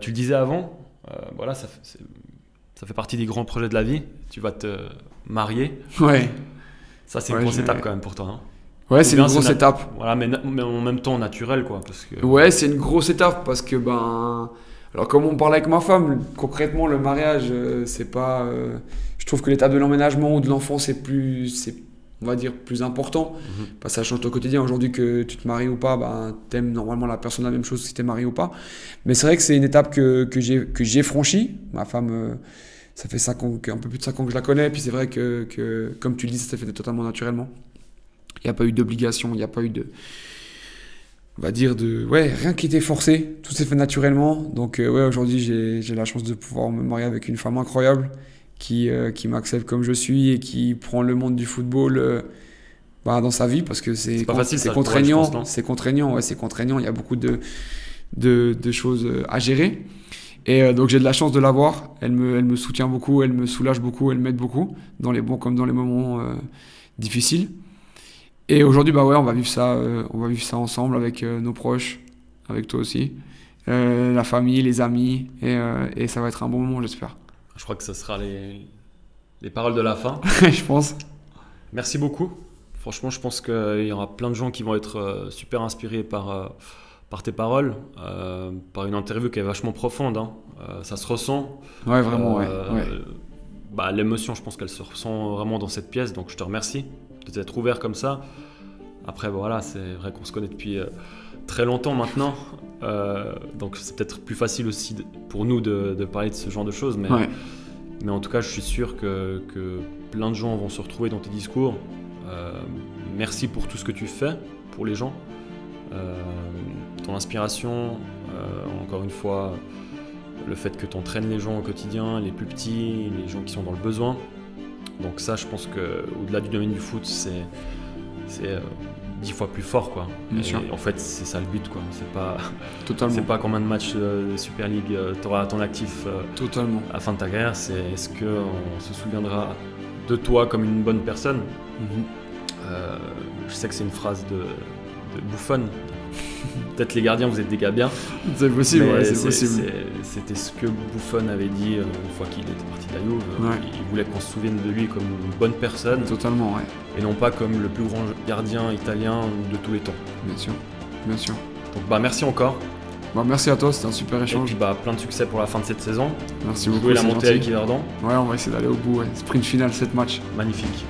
Tu le disais avant, voilà, ça fait partie des grands projets de la vie. Tu vas te marier. Ouais. Ça, c'est une grosse étape quand même pour toi. Hein. Ouais, c'est une grosse étape. Voilà, mais en même temps naturel, quoi. Parce que... Ouais, c'est une grosse étape parce que, alors, comme on parlait avec ma femme, concrètement, le mariage, c'est pas. Je trouve que l'étape de l'emménagement ou de l'enfant, c'est on va dire, plus important. Parce que ça change ton quotidien. Aujourd'hui, que tu te maries ou pas, t'aimes normalement la personne la même chose si t'es marié ou pas. Mais c'est vrai que c'est une étape que j'ai franchie. Ma femme, ça fait 5 ans, un peu plus de 5 ans que je la connais. Puis c'est vrai que comme tu le dis, ça s'est fait totalement naturellement. Il n'y a pas eu d'obligation, il n'y a pas eu on va dire rien qui était forcé. Tout s'est fait naturellement. Donc aujourd'hui, j'ai la chance de pouvoir me marier avec une femme incroyable qui m'accepte comme je suis et qui prend le monde du football dans sa vie, parce que c'est contraignant. C'est contraignant, ouais, c'est contraignant. Il y a beaucoup de choses à gérer. Et donc j'ai de la chance de l'avoir. Elle me soutient beaucoup, elle me soulage beaucoup, elle m'aide beaucoup, dans les bons comme dans les moments difficiles. Et aujourd'hui, on va vivre ça ensemble avec nos proches, avec toi aussi, la famille, les amis, et ça va être un bon moment, j'espère. Je crois que ce sera les paroles de la fin. Je pense. Merci beaucoup. Franchement, je pense qu'il y aura plein de gens qui vont être super inspirés par tes paroles, par une interview qui est vachement profonde. Hein. Ça se ressent. Ouais, vraiment, ouais. L'émotion, je pense qu'elle se ressent vraiment dans cette pièce, donc je te remercie de t'être ouvert comme ça. Après, voilà, c'est vrai qu'on se connaît depuis très longtemps maintenant, donc c'est peut-être plus facile aussi pour nous de parler de ce genre de choses, mais en tout cas, je suis sûr que plein de gens vont se retrouver dans tes discours. Merci pour tout ce que tu fais pour les gens, ton inspiration, encore une fois, le fait que tu entraînes les gens au quotidien, les plus petits, les gens qui sont dans le besoin. Donc ça, je pense qu'au-delà du domaine du foot, c'est 10 fois plus fort, quoi. Bien sûr. En fait, c'est ça le but, quoi. Totalement. C'est pas combien de matchs de Super League tu auras à ton actif totalement. à la fin de ta carrière, c'est est-ce qu'on se souviendra de toi comme une bonne personne. Je sais que c'est une phrase de bouffonne. Peut-être les gardiens, vous êtes des gars bien. C'est possible, c'est possible. C'était ce que Buffon avait dit une fois qu'il était parti de la Juve. Il voulait qu'on se souvienne de lui comme une bonne personne. Totalement, ouais. Et non pas comme le plus grand gardien italien de tous les temps. Bien sûr, bien sûr. Donc merci encore. Merci à toi, c'était un super échange. Et puis plein de succès pour la fin de cette saison. Merci beaucoup. Jouer la montée avec Yverdon. Ouais, on va essayer d'aller au bout. Sprint final, 7 matchs. Magnifique.